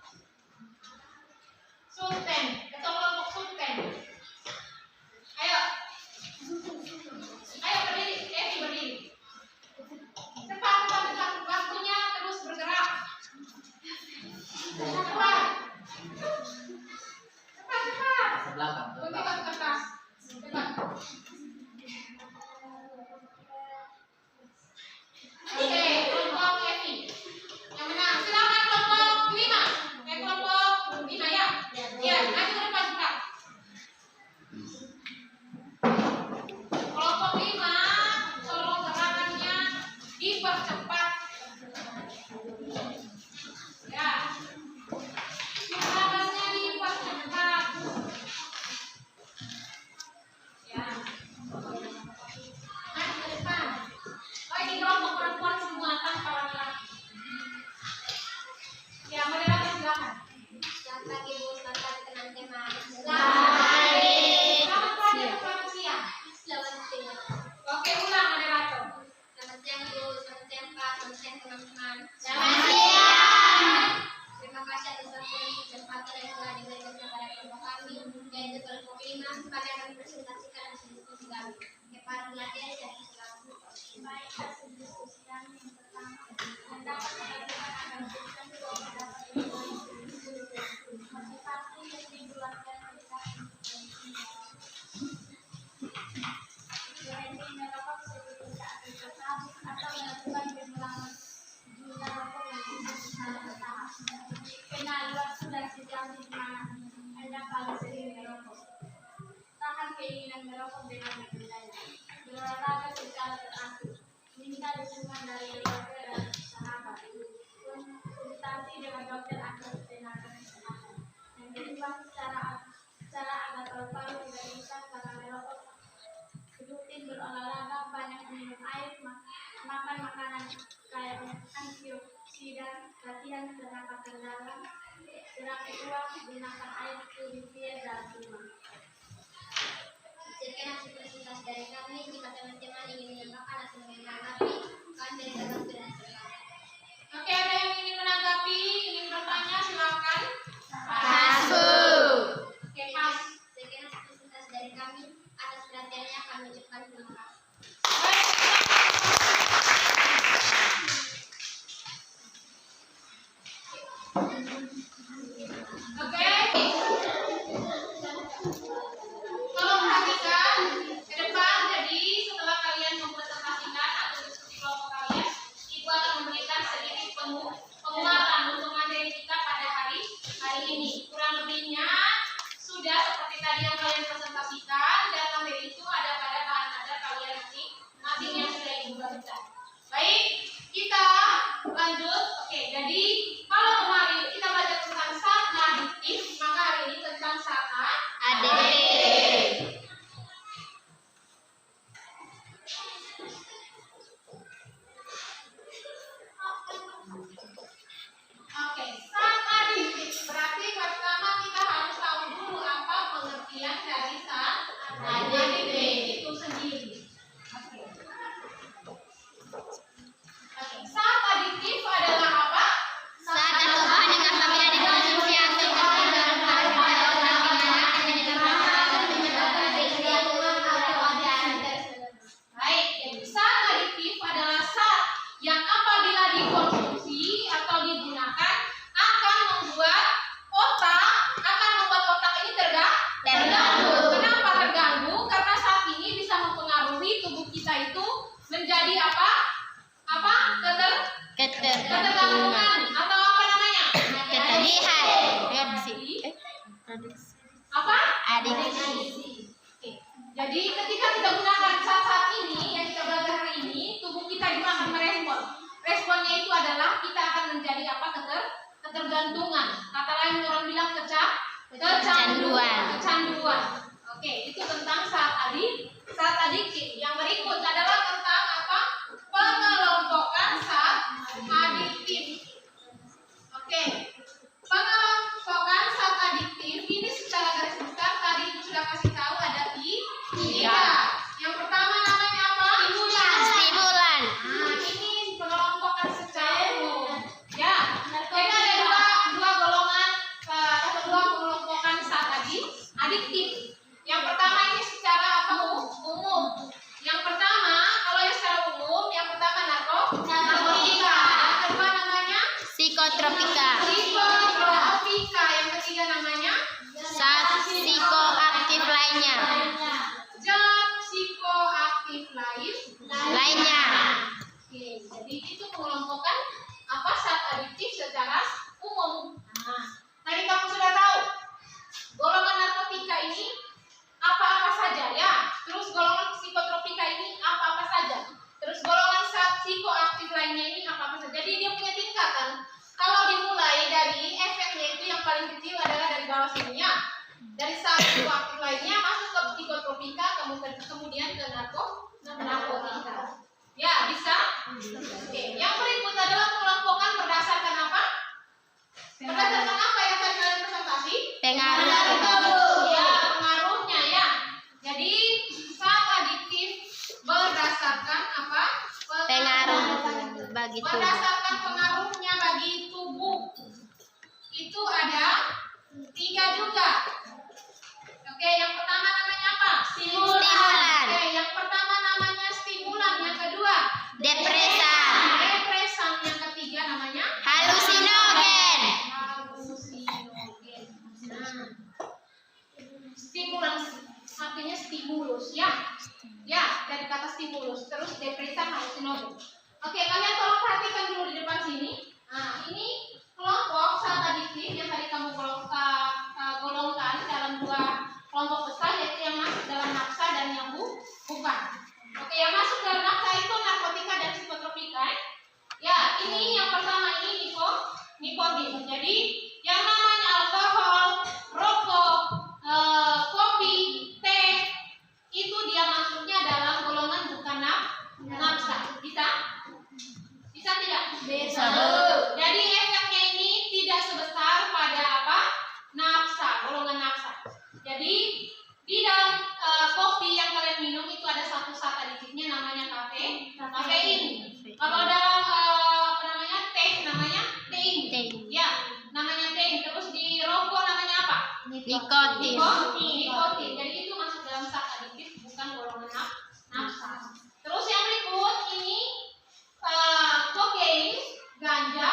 Subten, ketua kelompok subten. Ayo. Ayo berdiri, Evi berdiri. Cepat, waktunya terus bergerak. Cepat. Gunting kertas. Cepat. Oke, kelompok Evi. Yang menang. Silakan kelompok 5. Kelompok 5 ya. Ya, maju ke depan cepat. Kelompok 5, tolong gerakannya dipercepat. Ya. Gerakannya dipercepat. Ya. kelompok 5 pada akan presentasikan hasil diskusi kami. Para pelatihan dan selaku. Baik, hasil diskusi kami yang pertama mendapat pengajuan akan memberikan dua pendapat motivasi yang dibuatkan mereka berhenti merokok sebelum saat tetap atau melakukan pengulangan jumlah rokok yang tidak secara bertahap. Kenalilah sudah sejauh di mana Anda paling sering merokok. Tahan keinginan merokok dengan metodenya. Berolahraga secara teratur. Minta dukungan dari keluarga dan sahabat. Konsultasi dengan dokter atau tenaga kesehatan. Yang kedua, cara agar paru-paru tidak rusak karena merokok. Rutin berolahraga, banyak minum air, makan makanan kaya antioksida, latihan tenaga kendala. Yang kedua, gunakan air purifier dalam rumah. Sekian hasil presentasi dari kami. Jika teman-teman ingin menambahkan atau menanggapi, kalian dari dalam dan silakan. Oke, ada yang ingin menanggapi, ingin bertanya, silakan. Oke, Mas. Sekian hasil presentasi dari kami. Atas perhatiannya kami ucapkan terima kasih. Oke. Tolong perhatikan ke depan. Jadi setelah kalian mempresentasikan atau diskusi kelompok kalian, Ibu akan memberikan sedikit penguatan untuk materi kita pada hari ini. Kurang lebihnya sudah seperti tadi yang kalian presentasikan, dan materi itu ada pada bahan ajar kalian masing-masing yang sudah Ibu bagikan. Baik, kita lanjut. Oke, jadi kalau kemarin kita belajar tentang zat adiktif, maka hari ini tentang zat adiktif. Oke, zat adiktif berarti pertama kita harus tahu dulu apa pengertian dari zat adiktif itu sendiri. Oke, zat adiktif adalah apa? Saat atau bahan yang apabila dikonsumsi atau Baik, jadi zat adiktif adalah zat yang apabila dikonsumsi atau digunakan akan membuat otak ini terganggu. Kenapa terganggu? Karena zat ini bisa mempengaruhi tubuh kita itu menjadi apa? Ketergantungan atau apa namanya? Apa? Adiksi. Oke. Jadi ketika kita gunakan zat-zat ini yang kita belajar hari ini, tubuh kita juga akan merespon. Responnya itu adalah kita akan menjadi apa? Ketergantungan. Kata lain orang bilang kecanduan. Oke, itu tentang zat adiktif. Yang berikut adalah tentang apa? Pengelompokan zat adiktif. Oke. Pengelompokan zat adiktif ini secara garis besar tadi Ibu sudah kasih tahu ada tiga. Yang pertama namanya apa? stimulan. Nah, ini pengelompokan secara umum. Ya, jadi ada dua golongan atau dua pengelompokan zat adiktif. Yang pertama ini secara apa? Umum. Yang pertama, kalau yang secara umum, yang pertama narkotika. Yang kedua namanya Psikotropika. psikotropika. Yang ketiga namanya Zat psikoaktif lainnya. zat psikoaktif Lainnya. Oke, jadi itu pengelompokan apa zat adiktif secara umum. Nah, tadi kamu sudah tahu golongan narkotika ini apa-apa saja ya. Terus golongan psikotropika ini apa-apa saja. Terus golongan zat psikoaktif lainnya ini apa-apa saja. Jadi dia punya tingkatan. Kalau dimulai dari efeknya itu yang paling kecil adalah dari bawah sini ya. Dari zat psikoaktif lainnya masuk ke psikotropika, kemudian ke narkotika. Ya, bisa? Oke, yang berikut adalah pengelompokan berdasarkan apa? Berdasarkan apa yang tadi kalian presentasi? Pengaruh. Ya, pengaruhnya ya. Jadi zat adiktif berdasarkan apa? Pengaruh bagi tubuh. Berdasarkan pengaruhnya bagi tubuh. Itu ada 3 juga. Oke, artinya stimulus ya. Ya, dari kata stimulus. Terus depresan halusinogena. Oke, kalian tolong perhatikan dulu di depan sini. Nah, ini kelompok zat adiktif yang tadi kamu golongkan dalam dua kelompok besar, yaitu yang masuk dalam nafsa dan yang bukan. Oke, yang masuk dalam nafsa itu narkotika dan psikotropika. Ya, ini yang pertama ini nikotin. Jadi yang namanya alkohol, rokok, kopi, teh itu dia masuknya dalam golongan bukan nafsa. Bisa tidak? Bisa. Jadi efeknya ini tidak sebesar pada apa? Nafsa, golongan nafsa. Jadi di dalam kopi yang kalian minum itu ada satu zat adiktifnya namanya kafein. Kalau dalam teh namanya tein. Ya, namanya tein. Terus di rokok namanya apa? Nikotin. Nikotin. Jadi itu masuk dalam zat adiktif, bukan golongan nafsa. Terus yang berikut ini kokain, ganja,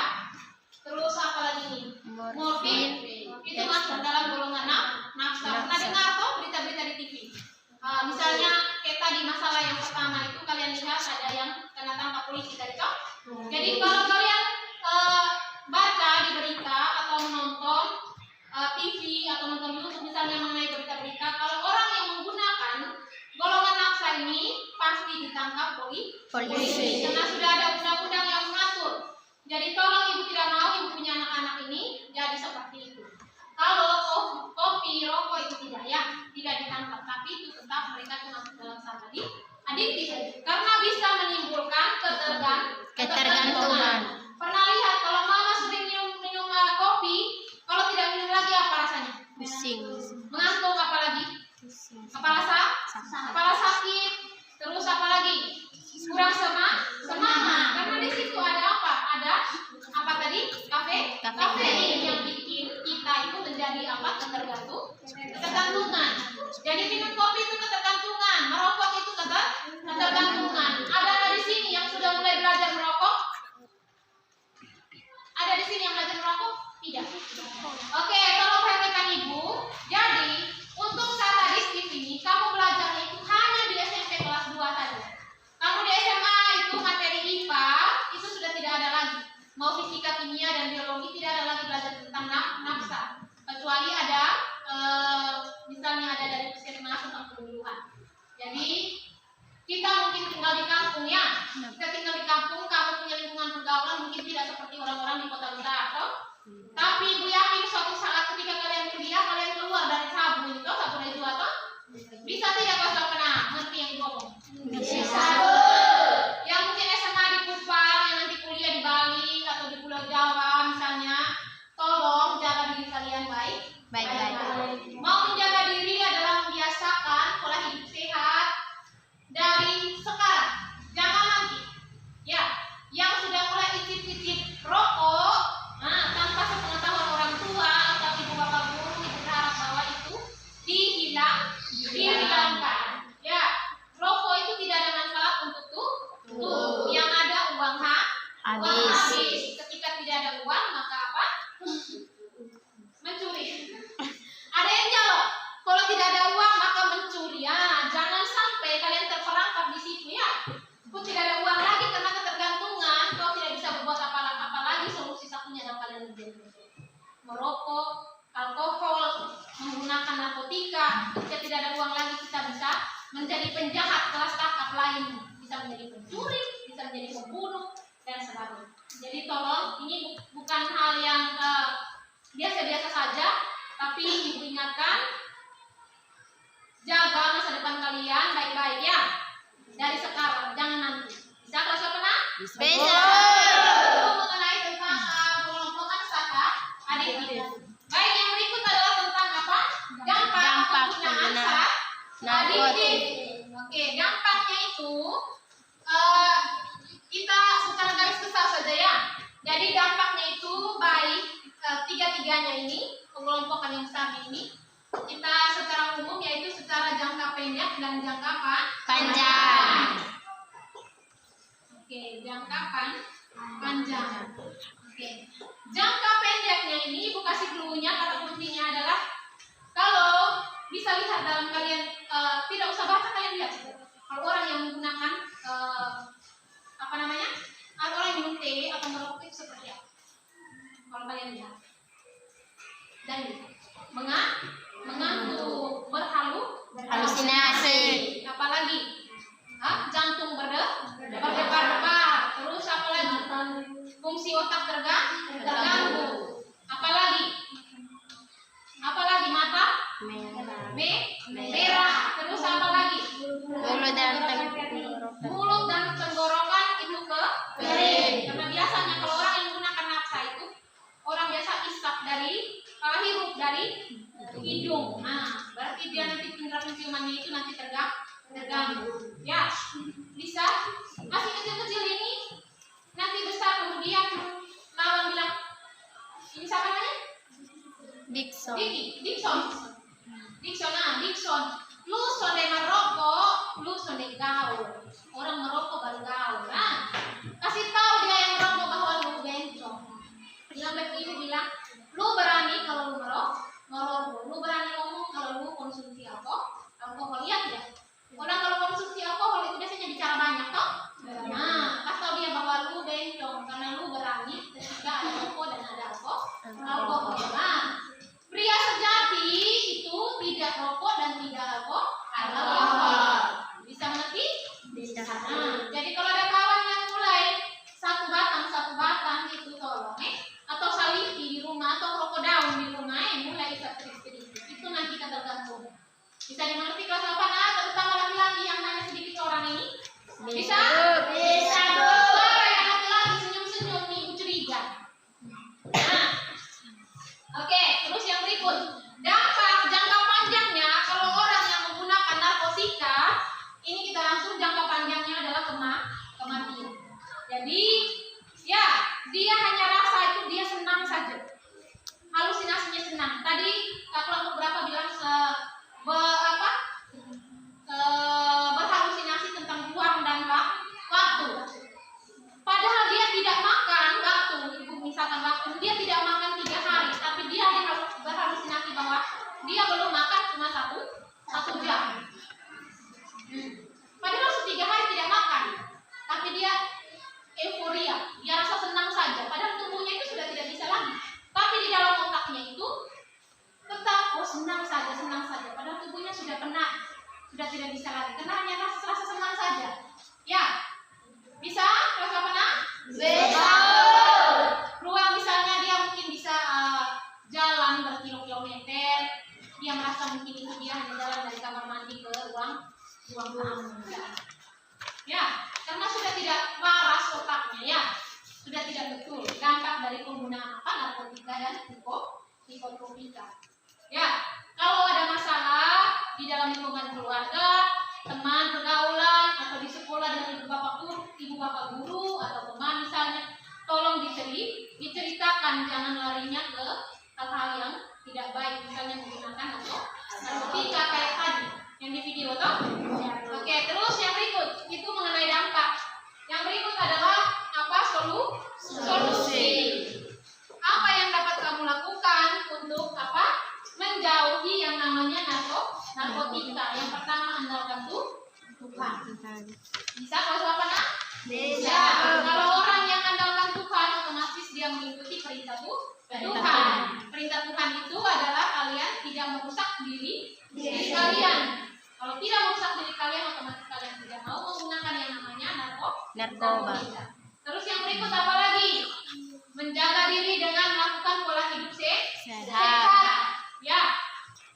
terus apa lagi nih? Morfin. Itu masuk dalam golongan nafsa. Pernah dengar toh berita-berita di TV? Misalnya kayak tadi masalah yang pertama itu kalian lihat ada yang kena tangkap polisi tadi toh. Jadi kalau kalian baca di berita atau menonton TV atau nonton YouTube misalnya mengenai berita-berita, kalau orang yang menggunakan golongan nafsa ini pasti ditangkap polisi. Karena sudah ada undang-undang yang mengatur. Jadi tolong ibu tidak mau ibu punya anak-anak ini jadi seperti itu. Kalau kopi, rokok itu tidak ditangkap, tapi itu tetap mereka masuk dalam zat adiktif karena bisa menimbulkan ketergantungan. Pernah lihat kalau mama sering minum kopi, kalau tidak minum lagi apa rasanya? Pusing. Mengantuk, apalagi? Kepala sakit, terus apa lagi? Kurang semangat. Karena di situ ada apa? Ada apa tadi? Kafein yang bikin kita itu menjadi apa? Ketergantungan. Jadi minum kopi itu ketergantungan, merokok itu ketergantungan. Ada di sini yang sudah mulai belajar merokok? Ada di sini yang belajar merokok? Tidak. Oke, tolong perhatikan ibu. Jadi untuk zat adiktif ini kamu belajarnya itu hanya di SMP kelas 2 saja. Kamu di SMA itu materi IPA itu sudah tidak ada lagi. Mau fisika, kimia dan biologi tidak ada lagi belajar tentang nafsa. Kecuali ada misalnya ada dari puskesmas tentang pembunuhan. Jadi kita mungkin tinggal di kampung ya. Kita tinggal di kampung, kamu punya lingkungan pergaulan mungkin tidak seperti orang-orang di kota besar, toh? Tapi ibu yakin suatu saat ketika kalian kuliah, kalian keluar dari sabu itu, sabu dari dua toh? Bisa tidak Pak pernah ngerti yang ibu ngomong? Bisa. Yang mungkin SMA di Kupang, yang nanti kuliah di Bali atau di Pulau Jawa misalnya, tolong jaga diri kalian baik-baik. Mau menjaga diri adalah membiasakan pola hidup sehat dari sekarang. Jangan nanti. Ya, yang sudah mulai icip-icip rokok, tanpa sepengetahuan orang tua atau ibu bapak guru, ibu berharap bahwa itu dihilangkan. Ya, rokok itu tidak ada manfaat untuk tubuh. Yang ada uang habis. Ketika tidak ada uang, maka apa? Mencuri. Ada yang jawab, kalau tidak ada uang maka mencuri. Jangan sampai kalian terperangkap di situ ya. Kok tidak ada uang lagi karena ketergantungan, kau tidak bisa berbuat apa lagi. Solusi satunya adalah kalian menjadi merokok, alkohol, menggunakan narkotika. Ketika tidak ada uang lagi kita bisa menjadi penjahat kelas kakap lain, bisa menjadi pencuri, bisa menjadi pembunuh dan sebagainya. Jadi tolong ini bukan hal yang biasa-biasa saja, tapi ibu ingatkan, jaga masa depan kalian baik-baik ya. Dari sekarang, jangan nanti. Bisa kelas berapa? Bisa. Itu mengenai tentang kelompokan zat adiktif. Baik, yang berikut adalah tentang apa? Dampak penggunaan zat adiktif. Oke, dampaknya itu kita secara garis besar saja ya. Jadi dampaknya itu baik tiga-tiganya ini, pengelompokan yang besar ini, kita secara umum yaitu secara jangka pendek dan jangka Panjang. Oke, jangka panjang. Oke, jangka pendeknya ini ibu kasih clue-nya, kata kuncinya adalah kalau bisa lihat dalam kalian tidak usah baca, kalian lihat saja. Kalau orang yang menggunakan apa namanya, atau orang yang minum teh atau merokok itu seperti apa? Kalau kalian lihat, dan mengantuk, Halusinasi. apalagi jantung berdebar-debar, terus apalagi fungsi otak terganggu, apalagi mata merah, terus apalagi mulut dan tenggorokan itu kering. Karena biasanya kalau orang yang menggunakan nafsa itu orang biasa isap dari hirup dari hidung. Nah, berarti dia nanti indera penciumannya itu nanti terganggu. Ya, bisa masih kecil-kecil ini nanti besar kemudian lawan bilang ini siapa namanya? Dikson. Lu sonde merokok, lu sonde gaul. Orang merokok baru gaul. Nah, kasih tahu dia yang merokok bahwa lu bencong. Bilang begini, bilang lu berani kalau lu merokok, lu berani ngomong kalau lu konsumsi alkohol. Iya tidak? Orang kalau konsumsi alkohol itu biasanya bicara banyak toh. Nah, kasih tahu dia bahwa lu bencong karena lu berani ketika ada rokok dan ada alkohol. Nah, pria sejati itu tidak rokok dan tidak alkohol. Bisa mengerti? Bisa. Nah, jadi kalau ada kawan yang mulai satu batang itu tolong atau salipi di rumah atau rokok daun di rumah mulai sedikit itu nanti tergantung. Bisa dimengerti kelas 8 terutama laki-laki yang hanya sedikit orang ini? Bisa? Bisa. Suara yang laki-laki senyum-senyum nih curiga. Nah, oke, terus yang berikut, dampak jangka panjangnya kalau orang yang menggunakan narkotika, ini kita langsung jangka panjangnya adalah kematian. Jadi, ya, dia hanya rasa itu dia senang saja. Halusinasinya senang. Tadi kelompok berapa bilang berhalusinasi tentang uang dan waktu. Padahal dia tidak makan waktu, misalkan waktu dia tidak makan 3 hari, tapi dia berhalusinasi bahwa dia belum makan cuma satu jam. Padahal 3 hari tidak makan, tapi dia euforia, dia rasa senang saja. Padahal tubuhnya itu sudah tidak bisa lagi, tapi di dalam otaknya itu tetap senang saja. Padahal tubuhnya sudah penat, sudah tidak bisa lagi, karena hanya rasa senang saja. Ya, bisa? Kelas apa nak? Bisa. Ruang misalnya dia mungkin bisa jalan berkilo-kilometer, dia merasa mungkin itu dia hanya jalan dari kamar mandi ke ruang tamu. Ya, karena sudah tidak waras otaknya, ya, sudah tidak betul. Dampak dari penggunaan narkotika dan psikotropika. Ya, kalau ada masalah di dalam lingkungan keluarga, teman pergaulan atau di sekolah dengan ibu bapak guru atau teman misalnya, tolong diceritakan, jangan larinya ke hal-hal yang tidak baik, misalnya menggunakan narkotika kayak tadi yang di video toh. Oke, terus yang berikut itu mengenai dampak. Yang berikut adalah apa? Solusi. Apa yang dapat kamu lakukan untuk apa? Menjauhi yang namanya narkotika. Yang pertama, andalkan Tuhan. Bisa kalau apa nak? Bisa. Kalau orang yang andalkan Tuhan, otomatis dia mengikuti perintah Tuhan. Perintah Tuhan itu adalah kalian tidak merusak diri kalian. Kalau tidak merusak diri kalian, otomatis kalian tidak mau menggunakan yang namanya narkoba. Terus yang berikut apa lagi? Menjaga diri dengan melakukan pola hidup sehat. Ya,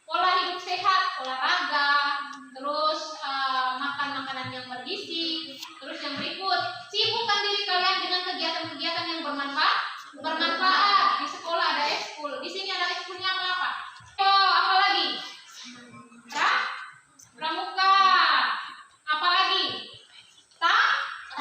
pola hidup sehat, olahraga, terus makan makanan yang bergizi. Terus yang berikut, sibukkan diri kalian dengan kegiatan-kegiatan yang bermanfaat. Di sekolah ada ekskul. Di sini ada ekskulnya apa? Apa lagi? Pramuka. Apa lagi?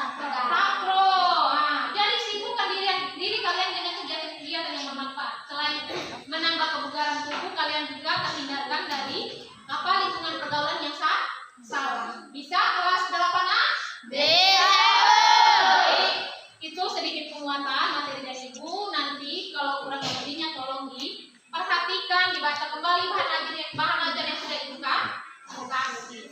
Takro. Nah, jadi sibukkan diri kalian dengan kegiatan-kegiatan yang bermanfaat. Selain menambah kebugaran tubuh, kalian juga terhindarkan dari lingkungan pergaulan yang salah. Bisa kelas 8A? Bisa. Baik, itu sedikit penguatan materi dari Ibu. Nanti kalau kurang lebihnya tolong diperhatikan, dibaca kembali bahan ajar yang sudah Ibu kasih.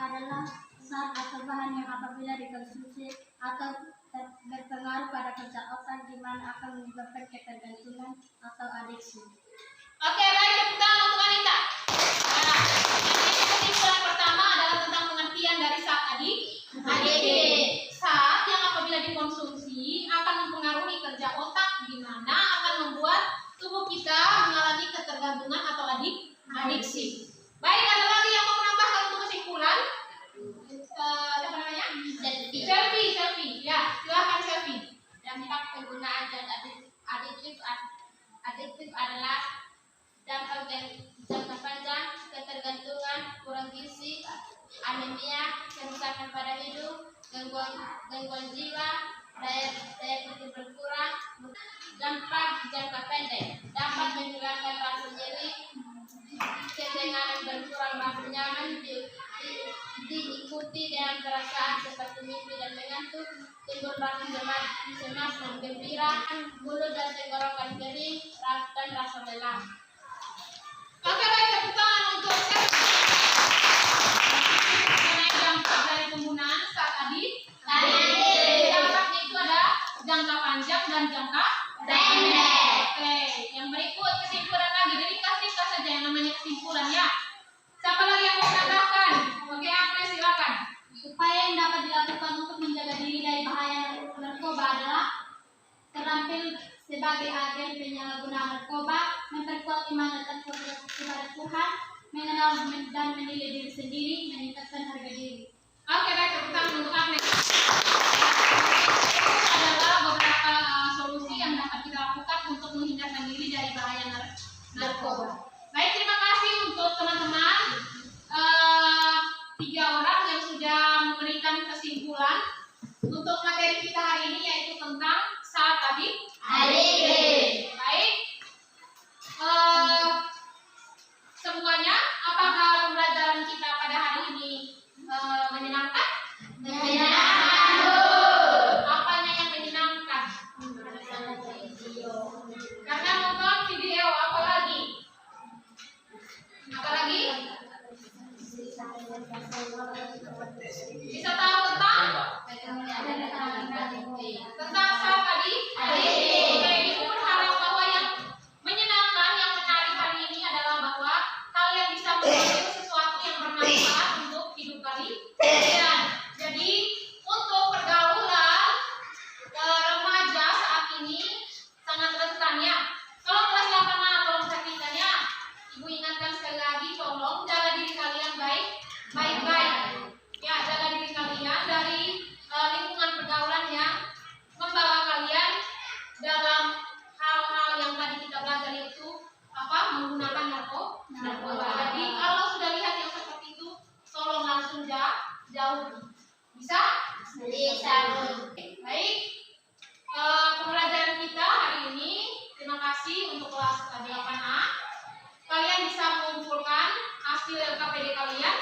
adalah zat atau bahan yang apabila dikonsumsi atau berpengaruh pada kerja otak di mana akan menyebabkan ketergantungan atau adiksi. Oke, baik, tepuk tangan untuk Anita. Nah, yang kesimpulan pertama adalah tentang pengertian dari zat ADD. Zat yang apabila dikonsumsi akan mempengaruhi kerja otak di mana akan membuat tubuh kita mengalami ketergantungan atau adiksi. Baik, ada lagi yang mau menambahkan untuk kesimpulan? Siapa namanya? Selfie. Ya, silakan Selfie. Dampak penggunaan zat adiktif adalah dampak jangka panjang, ketergantungan, kurang gizi, anemia, kerusakan pada hidung, gangguan jiwa, daya tahan berkurang. Dampak jangka pendek dapat menghilangkan rasa nyeri, ketenangan berkurang rasa nyaman, diikuti dengan perasaan seperti mimpi dan mengantuk, timbul rasa cemas dan gembira, mulut dan tenggorokan kering, dan rasa lelah. Oke, baik, tepuk tangan untuk Selfie. Mengenai dampak dari penggunaan zat ADD. Dampaknya itu ada jangka panjang dan jangka pendek. Oke, yang berikut kesimpulan lagi. Jadi kasih saja yang namanya kesimpulan ya. Siapa lagi yang mau menambahkan? Oke, Agnes silakan. Upaya yang dapat dilakukan untuk menjaga diri dari bahaya narkoba adalah terampil sebagai agen penyalahgunaan narkoba, memperkuat iman dan takwa kepada Tuhan, mengenal dan menilai diri sendiri, meningkatkan harga diri. Oke, baik, tepuk tangan untuk Agnes. Itu adalah beberapa solusi yang dapat kita lakukan untuk menghindarkan diri dari bahaya narkoba. Baik, terima kasih untuk teman-teman 3 orang yang sudah memberikan kesimpulan untuk materi kita hari ini, yaitu tentang zat ADD. Baik, semuanya, apakah pembelajaran kita pada hari ini menyenangkan? Apanya yang menyenangkan? Karena nonton video, apalagi? Bisa tahu tentang zat ADD. Oke, Ibu berharap bahwa yang menyenangkan, yang menarik hari ini adalah bahwa kalian bisa mengambil sesuatu yang bermanfaat untuk hidup kalian. Jadi untuk pergaulan remaja saat ini sangat rentan ya. Kalau kelas 8A tolong perhatikan ya. Ibu ingatkan sekali lagi, tolong jaga diri kalian baik-baik. Ya, jaga diri kalian dari lingkungan pergaulan yang membawa kalian dalam hal-hal yang tadi kita belajar, yaitu menggunakan narkoba. Jadi kalau sudah lihat yang seperti itu, tolong langsung jauhi. Bisa? Baik, pembelajaran kita hari ini, terima kasih untuk kelas 8A. Kalian bisa mengumpulkan hasil LKPD kalian.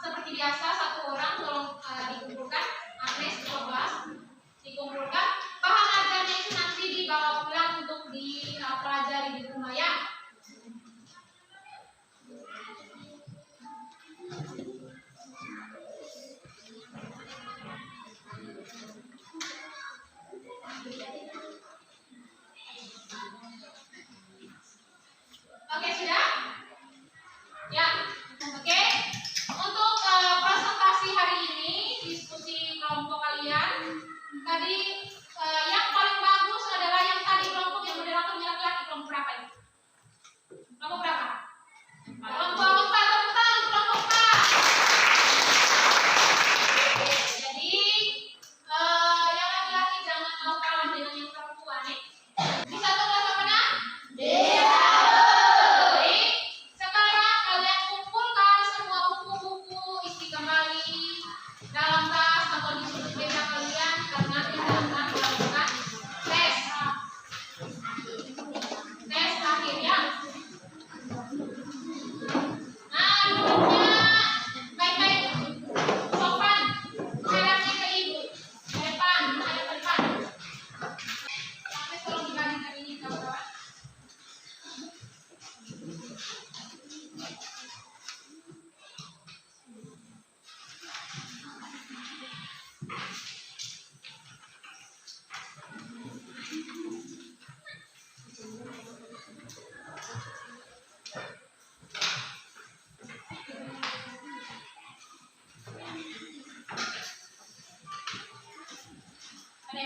Seperti biasa, 1 orang tolong dikumpulkan. Agnes 12 dikumpulkan. Bahan ajarnya itu nanti dibawa pulang untuk dipelajari di rumah ya. Oke, sudah? Ya, oke. Untuk presentasi hari ini, diskusi kelompok kalian, tadi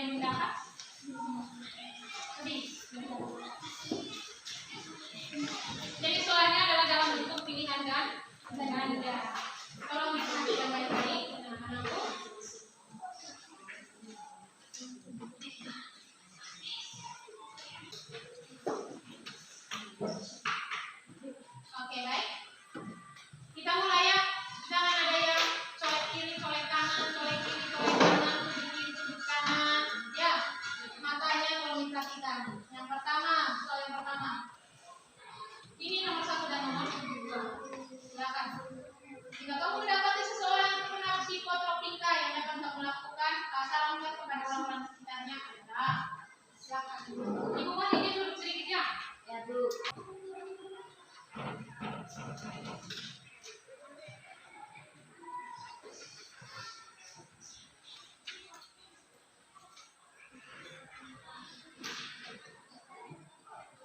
yang mendapat? Lebih. Jadi soalnya adalah dalam bentuk pilihan kan? Ganda. Tolong diperhatikan baik-baik anak-anakku. Oke, baik. Kita mulai ya. Jangan ada yang colek kiri, colek kanan, colek kiri, colek kanan, tunjuk kiri, tunjuk kanan. Ya, matanya tolong diperhatikan. Yang pertama, soal yang pertama. Ini nomor 1 dan nomor 2. Silakan. Jika kamu mendapati seseorang yang terkena psikotropika yang dapat kamu lakukan, sarankan kepada orang-orang sekitarnya adalah silakan. Ibu mau izin duduk sedikit ya? Ya, Bu.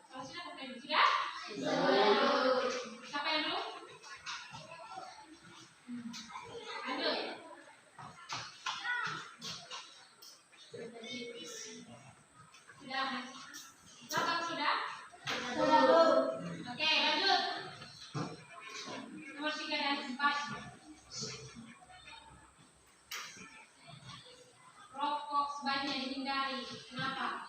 Kalau sudah pakai sudah? Siapa yang dulu? Lanjut. Sudah. Belakang sudah? Oke, lanjut. Nomor 3 dan 4. Rokok sebaiknya dihindari. Kenapa?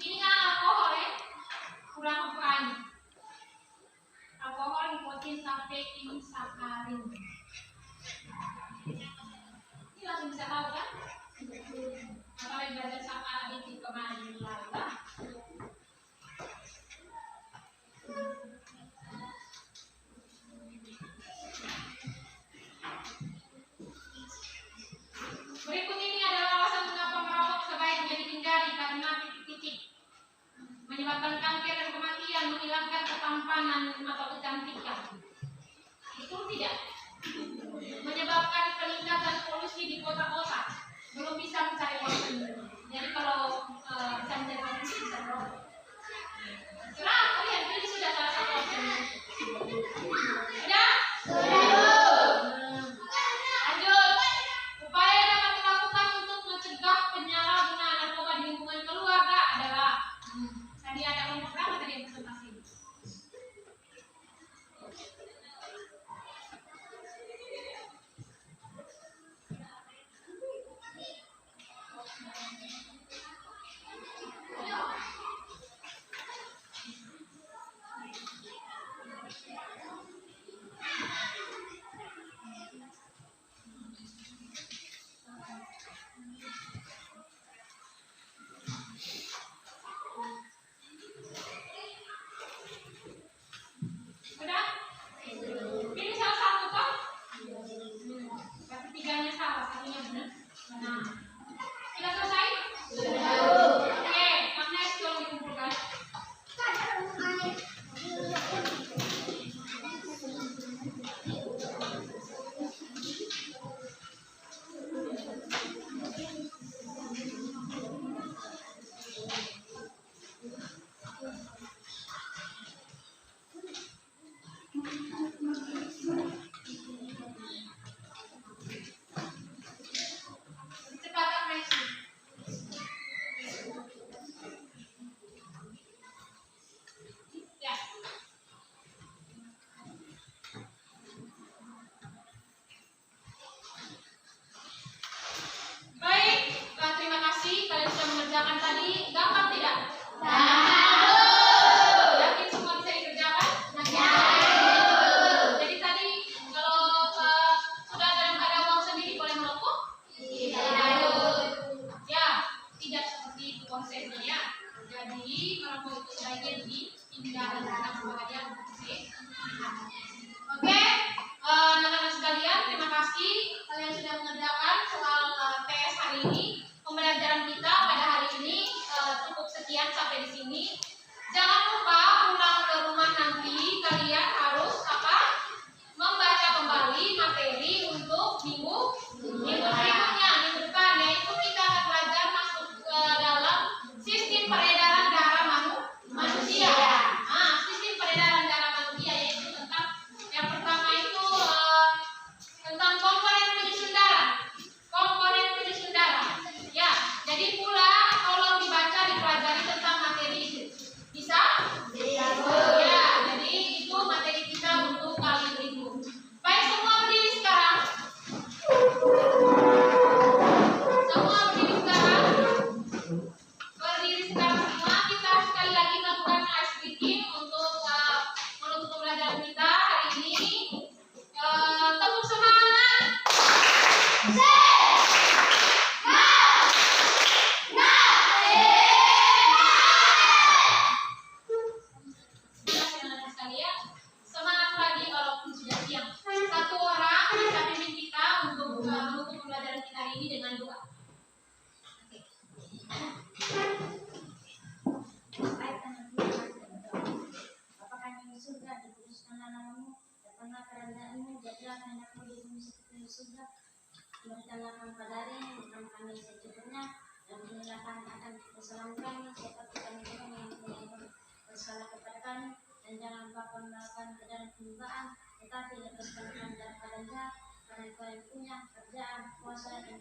Ini kan alkohol ya, kurang apa? Alkohol, nikotin, kafein, sakarin. Ini langsung bisa tahu kan? Apalagi belajar sama itu kemarin lalu. Berikut ini adalah alasan mengapa merokok sebaiknya dihindari karena titik-titik menyebabkan kanker dan kematian, menghilangkan ketampanan atau kecantikan. Betul tidak? Menyebabkan peningkatan polusi di kota-kota. Belum bisa mencari waktu. Jadi kalau bisa mencari waktu bisa merokok. Serah kalian pilih sudah salah satu opsinya. Sudah? Lanjut. Upaya yang dapat dilakukan untuk mencegah penyalahgunaan narkoba di lingkungan keluarga adalah tadi ada kelompok berapa tadi yang presentasi? kuduskanlah namamu, datanglah kerajaanmu, jadilah kehendakmu di bumi seperti di surga. Berikanlah kami pada hari ini makan kami secukupnya, dan berilah kami akan kesalahan kami, seperti kami juga mengampuni bersalah kepada kami, dan jangan lupa kami melakukan ke dalam penyembahan, tetapi lepaskan kami daripada jahat, karena Engkau yang punya kerjaan, kuasa, dan